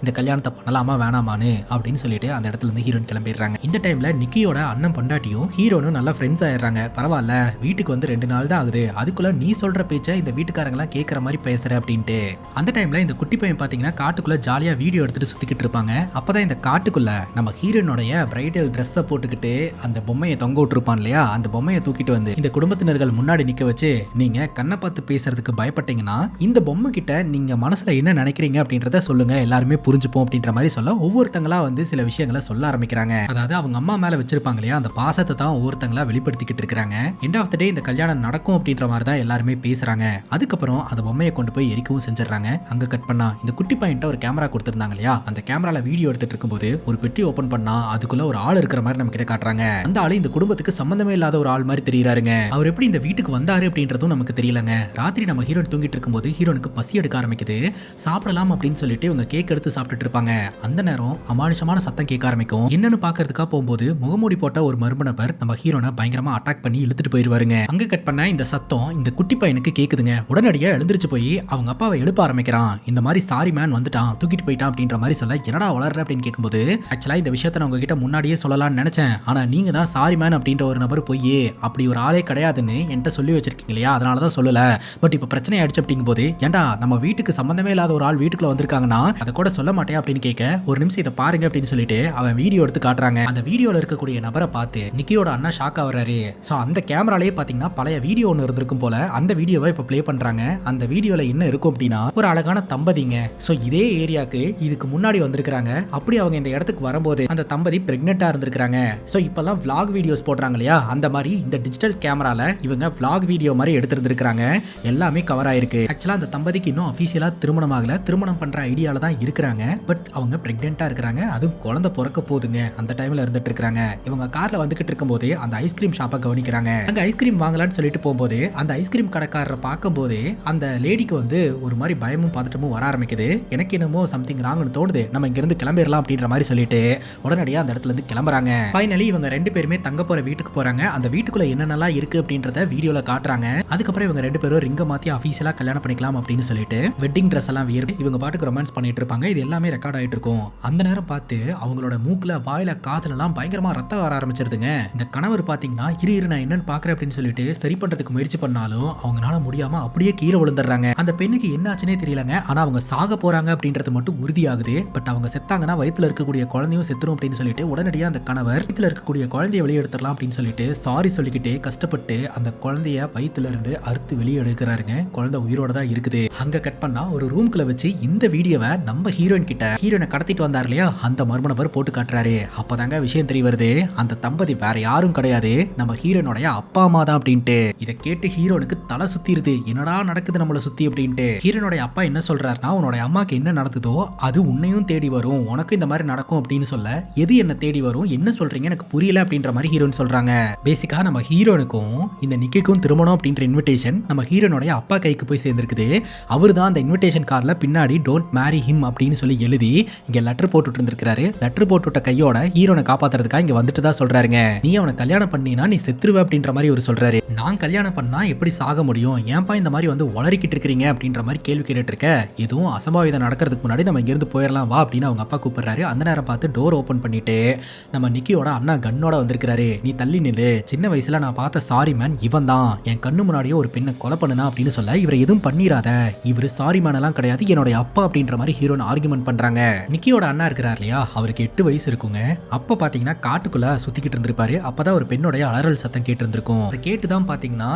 இந்த கல்யாணத்தை பண்ணலாமா வேணாமான்னு அப்படின்னு சொல்லிட்டு அந்த இடத்துல இருந்து ஹீரோயின் கிளம்பிடுறாங்க. இந்த டைம்ல நிக்கியோட அண்ணன் பொண்டாட்டியும் ஹீரோனும் நல்லா ஃப்ரெண்ட்ஸ் ஆயிடுறாங்க. பரவாயில்ல வீட்டுக்கு வந்து 2 நாள் தான் ஆகுது, அதுக்குள்ள நீ சொல்ற பேச்சை இந்த வீட்டுக்காரங்களாம் கேட்கற மாதிரி பேசுற அப்படின்ட்டு. அந்த டைம்ல இந்த குட்டி பையன் பாத்தீங்கன்னா காட்டுக்குள்ள ஜாலியா வீடியோ எடுத்துட்டு சுத்திக்கிட்டு இருப்பாங்க. அப்பதான் இந்த காட்டுக்குள்ள நம்ம ஹீரோனுடைய பிரைடல் ட்ரெஸ்ஸை போட்டுக்கிட்டு அந்த பொம்மையை தொங்க விட்டுருப்பான் இல்லையா, அந்த பொம்மையை தூக்கிட்டு வந்து இந்த குடும்பத்தினர்கள் முன்னாடி நிக்க வச்சு நீங்க கண்ணை பார்த்து பேசுறதுக்கு பயப்பட்டீங்கன்னா இந்த பொம்மை கிட்ட நீங்க மனசுல என்ன நினைக்கிறீங்க அப்படின்றத சொல்லுங்க, எல்லாருமே புரிஞ்சுப்போம் அப்படின்ற மாதிரி சொல்ல ஒவ்வொருத்தங்களா வந்து சில விஷயங்களை சொல்ல ஆரம்பிக்கிறாங்க. அதாவது அவங்க அம்மா மேல வச்சிருப்பாங்க இல்லையா அந்த பாசத்தை தான் ஒவ்வொருத்தங்களா வெளிப்படுத்திக்கிட்டு இருக்காங்க. எண்ட் ஆஃப் த டே இந்த கல்யாணம் நடக்கும் அப்படின்ற மாதிரி தான் எல்லாருமே பேசுறாங்க. அதுக்கப்புறம் அந்த பொம்மையை கொண்டு போய் எரிக்கவும் செஞ்சிடறாங்க. அங்க கட் பண்ணா இந்த குட்டி பையன்ட்ட ஒரு கேமரா கொடுத்திருந்தாங்க இல்லையா, அந்த கேமரால வீடியோ எடுத்துட்டு இருக்கும்போது ஒரு பெட்டி ஓபன் பண்ணா அதுக்குள்ள ஒரு ஆள் இருக்கிற மாதிரி நம்ம கிட்ட காட்டுறாங்க. அந்த ஆளு இந்த குடும்பத்துக்கு சம்பந்தமே இல்லாத ஒரு ஆள் மாதிரி தெரியுறாருங்க. அவர் எப்படி இந்த வீட்டுக்கு வந்தாரு அப்படின்றதும் நமக்கு தெரியலங்க. ராத்திரி நம்ம ஹீரோயின் தூங்கிட்டு இருக்கும்போது ஹீரோனுக்கு பசி எடுக்க ஆரம்பிக்குது. சாப்பிடலாம் அப்படின்னு சொல்லிட்டு இவங்க கேக் எடுத்து சாப்பிட்டுட்டு இருப்பாங்க. அந்த நேரம் அமானுஷமான சத்தம் கேட்க ஆரம்பிக்கும். என்னன்னு பாக்குறதுக்காக போகும்போது முகமூடி போட்ட ஒரு மர்ம நபர் நம்ம ஹீரோனை பயங்கரமா அட்டாக் பண்ணி இழுத்துட்டு போயிருவாருங்க. அங்க கட் பண்ண இந்த சத்தம் இந்த குட்டி பையனுக்கு கேக்குதுங்க. உடனடியா எழுந்திருச்சு போய் அவங்க அப்பாவை எழுப்ப ஆரம்பிக்கிறான். இந்த மாதிரி சாரி மேன் வந்துட்டான், தூக்கிட்டு போயிட்டான் அப்படின்ற மாதிரி சொல்ல என்னடா வளர்ற அப்படின்னு கேட்கும்போது ஆக்சுவலா இந்த விஷயத்த நான் உங்ககிட்ட முன்னாடியே சொல்லலாம்னு நினைச்சேன், ஆனா நீங்க தான் சாரி மேன் அப்படின்ற ஒரு நபர் போய் அப்படி ஒரு ஆளே கிடையாதுன்னு என்கிட்ட சொல்லி வச்சிருக்கீங்க இல்லையா, அதனாலதான் சொல்லல. பட் இப்ப பிரச்சனை ஆயிடுச்சு அப்படிங்கும் போது ஏன்டா நம்ம வீட்டுக்கு சம்பந்தமே இல்லாத ஒரு ஆள் வீட்டுக்குள்ள வந்திருக்காங்கன்னா அதை கூட சொல்ல மாட்டேன் அப்படின்னு கேட்க ஒரு நிமிஷம் இதை பாருங்க அப்படின்னு சொல்லிட்டு அவன் வீடியோ எடுத்து காட்டுறாங்க. அந்த வீடியோல இருக்கக்கூடிய நபரை பார்த்து நிக்கியோட அண்ணா ஷாக் ஆகுறாரு. சோ அந்த கேமராலேயே பாத்தீங்கன்னா பழைய வீடியோ ஒன்று இருந்திருக்கும் போல அந்த வீடியோவை இப்ப பிளே பண்றாங்க. அந்த வீடியோல என்ன இருக்கும் அப்படின்னா ஒரு அழகான தம்பதிங்க. சோ இதே ஏரியாக்கு இதுக்கு முன்னாடி வந்திருக்காங்க. அப்படி அவங்க இந்த இடத்துக்கு வரும்போது அந்த தம்பதி பிரெக்னெண்டா இருந்திருக்காங்க. சோ இப்பெல்லாம் vlog வீடியோஸ் போடுறாங்க இல்லையா, அந்த மாதிரி இந்த டிஜிட்டல் கேமரால இவங்க vlog வீடியோ மாதிரி எடுத்திருந்திருக்காங்க. எல்லாமே கவர் ஆயிருக்கு. ஆக்சுவலா அந்த தம்பதிக்கு இன்னும் அபிஷியலா திருமணம் ஆகல, திருமணம் பண்ற ஐடியால தான் இருக்கிறாங்க. பட் அவங்க பிரெக்னெண்டா இருக்கிறாங்க, அதுவும் குழந்தை பிறக்க போகுதுங்க. அந்த டைம்ல இருந்துட்டு இருக்காங்க. இவங்க கார்ல வந்துகிட்டு இருக்கும்போது அந்த ஐஸ்கிரீம் ஷாப்பை கவனிக்கிறாங்க. அங்க ஐஸ்கிரீம் வாங்கலாம்னு சொல்லிட்டு போகும்போது அந்த ஐஸ்கிரீம் கடைக்காரரை பார்க்கும்போது அந்த லேடிக்கு வந்து ஒரு மாதிரி பயமும் பதட்டமும் வர ஆரம்பிக்குது. எனக்கு என்னமோ சம்திங் ராங்னு தோணுது, நம்ம இங்க இருந்து கிளம்பிடலாம் அப்படின்ற மாதிரி சொல்லிட்டு உடனடியா அந்த இடத்துல இருந்து கிளம்புறாங்க. ஃபைனலி இவங்க 2 பேருமே தங்க போற வீட்டுக்கு போறாங்க. அந்த வீட்டுக்குள்ள என்னென்னலாம் இருக்கு அப்படின்றத வீடியோல காட்டுறாங்க. அதுக்கப்புறம் இவங்க 2 பேரும் ரிங்க மாத்தி அபிஷியலா கல்யாணம் பண்ணிக்கலாம் அப்படின்னு சொல்லிட்டு வெட்டிங் ட்ரெஸ் எல்லாம் வியர் இவங்க பாட்டுக்கு ரொமான்ஸ் பண்ணிட்டு இருப்பாங்க. இது எல்லாமே ரெக்கார்ட் ஆயிட்டு இருக்கும். அந்த நேரம் பார்த்து அவங்களோட மூக்குல வாயில காதுல எல்லாம் பயங்கரமா ரத்தம் வர ஆரம்பிச்சிருதுங்க. இந்த கணவர் பாத்தீங்கன்னா இரு நான் என்னன்னு பாக்குறேன் அப்படின்னு சொல்லிட்டு சரி பண்றதுக்கு முயற்சி பண்ணாலும் அவங்களால முடியாம அப்படியே கீழே விழுந்துடுறாங்க. அந்த பெண்ணுக்கு என்ன ஆச்சுனே தெரியலங்க. ஆனா அவங்க சாக போறாங்க அப்படின்றது மட்டும் உறுதியாகுது. பட் அவங்க செத்தாங்கன்னா வயித்துல இருக்கக்கூடிய குழந்தையும் செத்துரும் அப்படின்னு சொல்லிட்டு உடனடியா அந்த கணவர் வயித்துல இருக்கக்கூடிய குழந்தைய வெளியே எடுத்துடலாம் அப்படின்னு சொல்லிட்டு சாரி சொல்லிக்கிட்டே கஷ்டப்பட்டு அந்த குழந்தைய வயித்துல இருந்து அறுத்து வெளியே எடுக்கிறாருங்க. குழந்தை உயிரோட தான் இருக்குது. அங்க கட் பண்ணா ஒரு ரூம்குள்ள வச்சு இந்த வீடியோவை நம்ம ஹீரோயின் கிட்ட ஹீரோனை கடத்திட்டு வந்தார் இல்லையா அந்த மர்ம மர்ம நபர் போட்டு காட்டுறாரு. அப்பதாங்க விஷயம் தெரிய வருது, அந்த தம்பதி வேற யாரும் கிடையாது, நம்ம ஹீரோனுடைய அப்பா அம்மா தான் அப்படின்ட்டு. இதை கேட்டு ஹீரோனுக்கு தலை சுத்திருது. என்னடா நடக்குது நம்மளை சுத்தி அப்படின்ட்டு. ஹீரோனுடைய அப்பா என்ன சொல்றாருன்னா, உன்னுடைய அம்மாக்கு என்ன நடக்குதோ அது உன்னையும் தேடி வரும், உனக்கு இந்த மாதிரி நடக்கும் அப்படின்னு சொல்ல, எது என்ன தேடி வரும், என்ன சொல்றீங்க எனக்கு புரியல அப்படின்ற மாதிரி ஹீரோன் சொல்றாங்க. பேசிக்கா நம்ம ஹீரோனுக்கும் இந்த நிக்கிக்கும் திருமணம் அப்படின்ற இன்விடேஷன் நம்ம ஹீரோனுடைய அப்பா கைக்கு போய் சேர்ந்திருக்குது. அவர் தான் அந்த இன்விடேஷன் கார்டில் பின்னாடி டோன்ட் மேரி ஹிம் அப்படின்னு சொல்லி எழுதி இங்க லெட்டர் போட்டுட்டு இருந்திருக்காரு. லெட்டர் போட்டுவிட்ட கையோட ஹீரோனை காப்பாத்துறதுக்காக இங்க வந்துட்டு தான் சொல்றாருங்க. நீ அவனை கல்யாணம் பண்ணினா நீ செத்துருவ அப்படின்ற மாதிரி அவர் சொல்றாரு. நான் கல்யாணம் பண்ணா எப்படி சாக முடியும், ஏன்பா இந்த மாதிரி வந்து உளறிக்கிட்டு இருக்கிறீங்க அப்படின்ற மாதிரி கேள்வி கேட்டுட்டு இருக்க. எதுவும் அசம்பாவிதம் நடக்கிறதுக்கு முன்னாடி நம்ம இங்கிருந்து போயிடலாம் வா அப்படின்னு அவங்க அப்பா கூப்பிடுறாரு. அந்த நேரம் பார்த்து டோர் ஓபன் பண்ணிட்டு நம்ம நிக்கியோட அண்ணா கண்ணோட வந்திருக்கிறாரு. நீ தள்ளி நில்லு, சின்ன வயசுல நான் பார்த்த சாரி மேன் இவன் தான், என் கண்ணு முன்னாடியே ஒரு பெண்ணை கொலை பண்ணுனா அப்படின்னு சொல்ல, இவரை எதுவும் பண்ணிராத, இவர் சாரி மேன் எல்லாம் கிடையாது, என்னுடைய அப்பா அப்படின்ற மாதிரி ஹீரோன் ஆர்குமெண்ட் பண்றாங்க. நிக்கியோட அண்ணா இருக்கிறார் இல்லையா, அவருக்கு 8 வயசு இருக்குங்க. அப்ப பாத்தீங்கன்னா காட்டுக்குள்ள சுத்திக்கிட்டு இருந்திருப்பாரு. அப்பதான் ஒரு பெண்ணுடைய அலறல் சத்தம் கேட்டு இருந்திருக்கும். அதை கேட்டுதான் பாத்தீங்கன்னா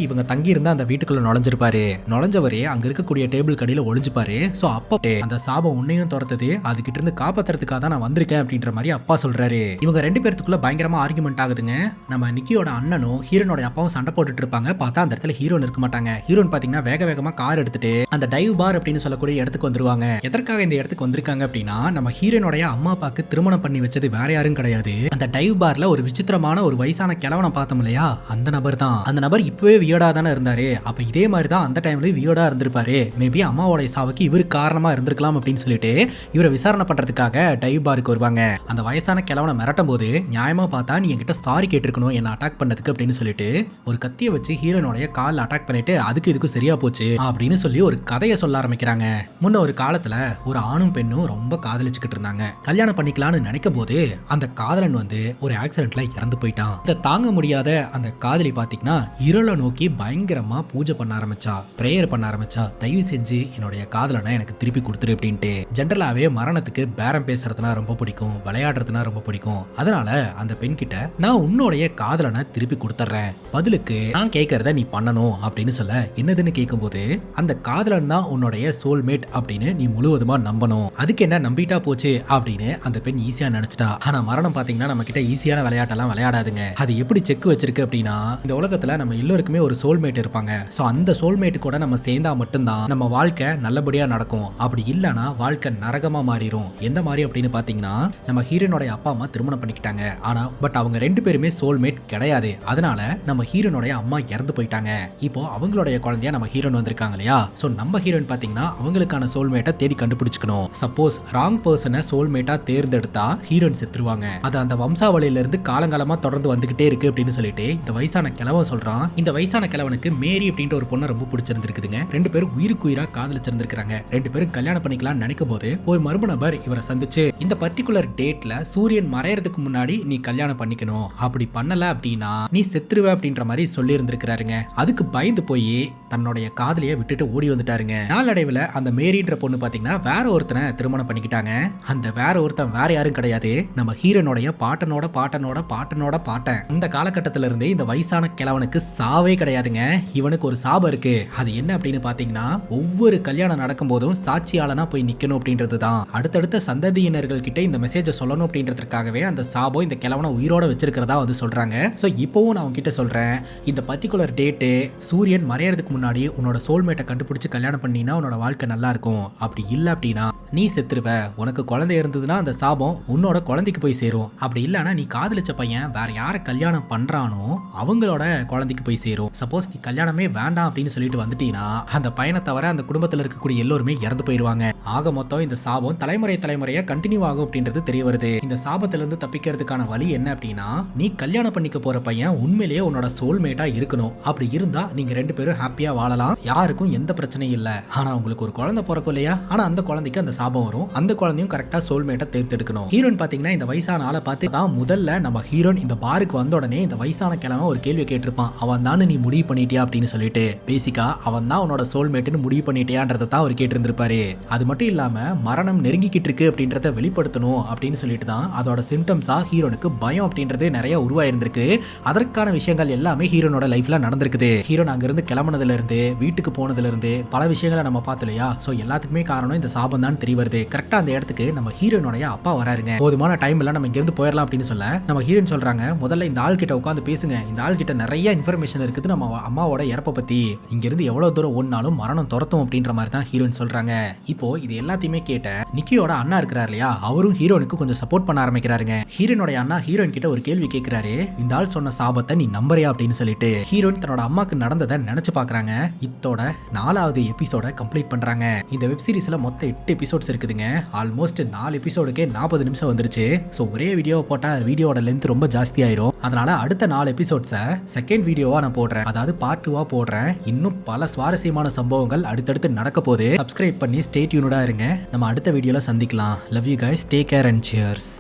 இவங்க தங்கி இருந்த அந்த வீட்டுக்குள்ள நுழைஞ்சிருப்பாரு. நுழைஞ்சவரே அங்க இருக்கக்கூடிய டேபிள் கடையில ஒளிஞ்சுப்பாரு. சோ அப்ப அந்த சாபம் உன்னையும் துரத்துது, அதுகிட்ட இருந்து காப்பாத்துறதுக்காக தான் நான் வந்திருக்கேன் அப்படின்ற மாதிரி அப்பா சொல்றாரு. இவங்க 2 பேருக்குள்ள பயங்கரமா ஆர்குமெண்ட் ஆகுதுங்க. நம்ம நிக்கியோட அண்ணனும் ஹீரோனோட அப்பாவும் சண்டை போட்டுட்டு இருப்பாங்க. பார்த்தா அந்த இடத்துல ஹீரோன் இருக்க மாட்டாங்க. ஹீரோன் பாத்தீங்கன்னா வேக வேகமா கார் எடுத்துட்டு அந்த டைவ் பார் அப்படின்னு சொல்லக்கூடிய இடத்துக்கு வந்துருவாங்க. எதற்காக இந்த இடத்துக்கு வந்திருக்காங்க அப்படின்னா, நம்ம ஹீரோனுடைய அம்மா அப்பாக்கு திருமணம் பண்ணி வச்சது வேற யாரும் கிடையாது, அந்த டைவ் பார்ல ஒரு விசித்திரமான ஒரு வயசான கிழவனை பார்த்தோம் இல்லையா, அந்த நபர் தான். அந்த நபர் இப்பவே வியர்டா தானே இருந்தாரு. அப்ப இதே மாதிரி தான் அந்த டைம்ல வியர்டா இருந்திருப்பாரு. மேபி அம்மாவோட சாவுக்கு இவர் காரணமா இருந்திருக்கலாம் அப்படின்னு சொல்லிட்டு இவரை விசாரணை பண்றதுக்காக டைவ் பாருக்கு வருவாங்க. அந்த வயசான கிழவனை மிரட்டும் போது, நியாயமா பார்த்தா நீ என்கிட்ட சாரி கேட்டிருக்கணும் என்ன அட்டாக் பண்ணதுக்கு அப்படின்னு சொல்லிட்டு ஒரு கத்தியை வச்சு ஹீரோனுடைய கால் அட்டாக் பண்ணிட்டு அதுக்கு இதுக்கு சரியா போச்சு அப்படின்னு சொல்லி ஒரு கதையை சொல்ல ஆரம்பிக்கிறாங்க. முன்ன ஒரு காலத்துல ஒரு ஆணும் பெண்ணும் ரொம்ப காதலிச்சுக்கிட்டு இருந்தாங்க. கல்யாணம் பண்ணிக்கலாம்னு நினைக்கும் போது அந்த காதலன் வந்து ஒரு ஆக்சிடென்ட்ல இறந்து போயிட்டான். இதை தாங்க முடியாத அந்த காதலி பாத்தீங்கன்னா இருளை நோக்கி பயங்கரமா பூஜை பண்ண ஆரம்பிச்சா, பிரேயர் பண்ண ஆரம்பிச்சா, தயவு செஞ்சு என்னுடைய காதலனை எனக்கு திருப்பி கொடுத்துரு அப்படின்ட்டு. ஜென்ரலாவே மரணத்துக்கு பேரம் பேசுறதுனா ரொம்ப பிடிக்கும், விளையாடுறதுனா ரொம்ப பிடிக்கும். அதனால அந்த பெண் கிட்ட நான் உன்னுடைய காதலனை திருப்பி கொடுத்துறேன், பதிலுக்கு நான் கேட்கறத நீ பண்ணணும் அப்படின்னு சொல்ல, என்னதுன்னு கேட்கும்போது அந்த காதலன் தான் உன்னுடைய சோல்மேட் அப்படின்னு நீ முழுவதுமா நம்பணும், அதுக்கு என்ன நம்பிட்டா போச்சு அப்படின்னு அந்த பெண் ஈஸியா நினைச்சிட்டா. ஆனா மரணம் பாத்தீங்கன்னா நம்ம கிட்ட ஈஸியான விளையாட்டெல்லாம் விளையாடாதுங்க. அது எப்படி செக் வச்சிருக்கு அப்படின்னா, இந்த உலகத்துல நம்ம எல்லோருக்குமே ஒரு சோல்மேட் இருப்பாங்க. சோ அந்த சோல்மேட் கூட நம்ம சேர்ந்தா மட்டும்தான் நம்ம வாழ்க்கை நல்லபடியா நடக்கும். அப்படி இல்லைன்னா வாழ்க்கை நரகமா மாறிடும். எந்த மாதிரி அப்படின்னு பாத்தீங்கன்னா, நம்ம ஹீரோனுடைய அப்பா அம்மா திருமணம் பண்ணிக்கிட்டாங்க. ஆனா பட் அவங்க 2 பேருமே சோல்மேட் கிடையாது. அதனால நம்ம ஹீரோனுடைய அம்மா இறந்து போயிட்டாங்க. இப்போ அவங்களுடைய குழந்தையா நம்ம ஹீரோன் வந்திருக்காங்க இல்லையா, சோ நம்ம ஹீரோன் பாத்தீங்கன்னா அவங்களுக்கான சோல்மேட்டை தேடி கண்டுபிடிச்சுக்கணும். சப்போஸ் ராங் பர்சனை சோல்மேட்டா தேர்ந்தெடுத்தா ஹீரோன் செத்துருவாங்க. அது அந்த வம்சாவளியில இருந்து காலங்காலமா தொடர்ந்து வந்துகிட்டே இருக்கு அப்படின்னு சொல்லிட்டு இந்த வயசான கிழவன் சொல்றான். இந்த வயசான கிழவனுக்கு மேரி அப்படின்ற ஒரு பொண்ணை ரொம்ப பிடிச்சிருந்துருக்குதுங்க. 2 பேரும் உயிருக்கு உயிரா காதலிச்சிருந்திருக்காங்க. 2 பேரும் கல்யாணம் பண்ணிக்கலாம்னு நினைக்கும் போது ஒரு மர்ம நபர் இவரை சந்திச்சு, இந்த பர்டிகுலர் டேட்ல சூரியன் மறையறதுக்கு முன்னாடி நீ கல்யாணம் பண்ணிக்கணும், அப்படி பண்ணல அப்படின்னா நீ செத்துருவ அப்படின்ற மாதிரி சொல்லி இருந்திருக்கிறாருங்க. அதுக்கு பயந்து போய் தன்னுடைய காதலியை விட்டுட்டு ஓடி வந்துட்டாருங்க. நாளடைவுல அந்த மேரின்ற பொண்ணு பாத்தீங்கன்னா வேற ஒருத்தனை திருமணம் பண்ணிக்கிட்டாங்க. அந்த வேற ஒருத்தன் வேற யாரும் கிடையாது, நம்ம ஹீரோனுடைய பாட்டனோட பாட்டனோட பாட்டனோட பாட்டன். இந்த காலகட்டத்தில இருந்தே இந்த வயசான கிழவனுக்கு சாவே கிடையாதுங்க. இவனுக்கு ஒரு சாபம் இருக்கு. அது என்ன அப்படின்னு பாத்தீங்கன்னா, ஒவ்வொரு கல்யாணம் நடக்கும் போதும் சாட்சியாளனா போய் நிக்கணும் அப்படின்றது தான். அடுத்தடுத்த சந்ததியினர்கள் கிட்ட இந்த மெசேஜை சொல்லணும் அப்படின்றதுக்காகவே அந்த சாபம் இந்த கிழவனை உயிரோட வச்சிருக்கிறதா வந்து சொல்றாங்க. சோ இப்போவும் நான் உங்ககிட்ட சொல்றேன், இந்த பர்டிகுலர் டேட்டு சூரியன் மறையறதுக்கு முன்னாடி உன்னோட சோல்மேட்டை கண்டுபிடிச்சு கல்யாணம் பண்ணினா உன்னோட வாழ்க்கை நல்லா இருக்கும். அப்படி இல்லை அப்படின்னா நீ செத்துருவ. உனக்கு குழந்தை இருந்ததுன்னா அந்த சாபம் உன்னோட குழந்தைக்கு போய் சேரும். அப்படி இல்லைன்னா நீ காதலிச்ச பையன் வேற யாரை கல்யாணம் பண்றானோ அவங்களோட குழந்தைக்கு போய் சேரும். சப்போஸ் நீ கல்யாணமே வேண்டாம் அப்படின்னு சொல்லிட்டு வந்துட்டீங்கன்னா அந்த பையனை தவிர அந்த குடும்பத்தில் இருக்கக்கூடிய எல்லோருமே இறந்து போயிருவாங்க. ஆக மொத்தம் இந்த சாபம் தலைமுறையா கண்டினியூ ஆகும் அப்படின்றது தெரிய வருது. இந்த சாபத்திலிருந்து தப்பிக்கிறதுக்கான வழி என்ன அப்படின்னா, நீ கல்யாணம் பண்ணிக்க போற பையன் உண்மையிலேயே உன்னோட சோல்மேட்டா இருக்கணும். அப்படி இருந்தா நீங்க 2 பேரும் ஹாப்பியா வாழலாம், யாருக்கும் எந்த பிரச்சனையும் இல்ல. ஆனா உங்களுக்கு ஒரு குழந்தை பிறக்கும் இல்லையா, ஆனா அந்த குழந்தைக்கு அந்த சாபம் வரும். அந்த குழந்தையும் கரெக்டா சோல்மேட்டை தேர்ந்தெடுக்கணும். ஹீரோன் பாத்தீங்கன்னா இந்த வயசான ஆளை பார்த்து தான் முதல்ல நம்ம ஹீரோன் இந்த பாருக்கு வந்த உடனே இந்த வயசான கிழமை ஒரு கேள்வி கேட்டிருப்பான். அவன் தான் நீ முடிவு பண்ணிட்டியா அப்படின்னு சொல்லிட்டு. பேசிக்கா அவன் தான் உன்னோட சோல்மேட்னு முடிவு பண்ணிட்டியான்றதை தான் அவர் கேட்டிருந்திருப்பாரு. அது மட்டும் இல்லாம மரணம் நெருங்கிக்கிட்டு இருக்கு அப்படின்றத வெளிப்படுத்தணும் அப்படின்னு சொல்லிட்டு தான் அதோட சிம்டம்ஸா ஹீரோனுக்கு பயம் அப்படின்றது நிறைய உருவாயிருந்திருக்கு. அதற்கான விஷயங்கள் எல்லாமே ஹீரோனோட லைஃப்ல நடந்திருக்குது. ஹீரோன் அங்கிருந்து கிளம்புனதுல இருந்து வீட்டுக்கு போனதுல இருந்து பல விஷயங்களை நம்ம பார்த்தோம் இல்லையா. சோ எல்லாத்துக்குமே காரணம் இந்த சாபம் தான் தெரிய வருது. கரெக்டா அந்த இடத்துக்கு நம்ம ஹீரோனுடைய அப்பா வராருங்க. போதுமான டைம் எல்லாம் நம்ம இங்கிருந்து போயிடலாம் அப்படின்னு சொல்ல நம்ம ஹீரோன் சொல்றாங்க, முதல்ல இந்த ஆள் கிட்ட உட்காந்து பேசுங்க. இந்த ஆள் கிட்ட நிறைய இன்ஃபர்மேஷன் இருக்குது நம்ம அம்மாவோட இறப்ப பத்தி. இங்கிருந்து எவ்வளவு தூரம் ஓடினாலும் மரணம் துரத்தும் அப்படின்ற மாதிரி தான் ஹீரோயின் சொல்றாங்க. இப்போ இது எல்லாத்தையுமே கேட்ட நிக்கியோட அண்ணா இருக்கிறார் இல்லையா, அவரும் ஹீரோனுக்கு கொஞ்சம் சப்போர்ட் பண்ண ஆரம்பிக்கிறாருங்க. ஹீரோனோட அண்ணா ஹீரோயின் கிட்ட ஒரு கேள்வி கேட்கிறாரு, இந்த ஆள் சொன்ன சாபத்தை நீ நம்புறியா அப்படின்னு சொல்லிட்டு. ஹீரோயின் தன்னோட அம்மாக்கு நடந்ததை நினைச்சு பாக்குறாங்க. இத்தோட 4வது எபிசோட கம்ப்ளீட் பண்றாங்க. இந்த வெப் சீரிஸ்ல மொத்தம் 8 எபிசோட்ஸ் இருக்குதுங்க. ஆல்மோஸ்ட் 4 எபிசோடுக்கே 40 நிமிஷம் வந்துருச்சு. ஸோ ஒரே வீடியோவை போட்டால் வீடியோட லென்த் ரொம்ப ஜாஸ்தி ஆயிரும். அதனால அடுத்த 4 எபிசோட்ஸை செகண்ட் வீடியோவா நான் போடுறேன், அதாவது பார்ட் 2வா போடுறேன். இன்னும் பல சுவாரஸ்யமான சம்பவங்கள் அடுத்தடுத்து நடக்க போகுது. சப்ஸ்கிரைப் பண்ணி ஸ்டே டியூன்டா இருங்க. நம்ம அடுத்த வீடியோல சந்திக்கலாம். Love you guys, take care and cheers.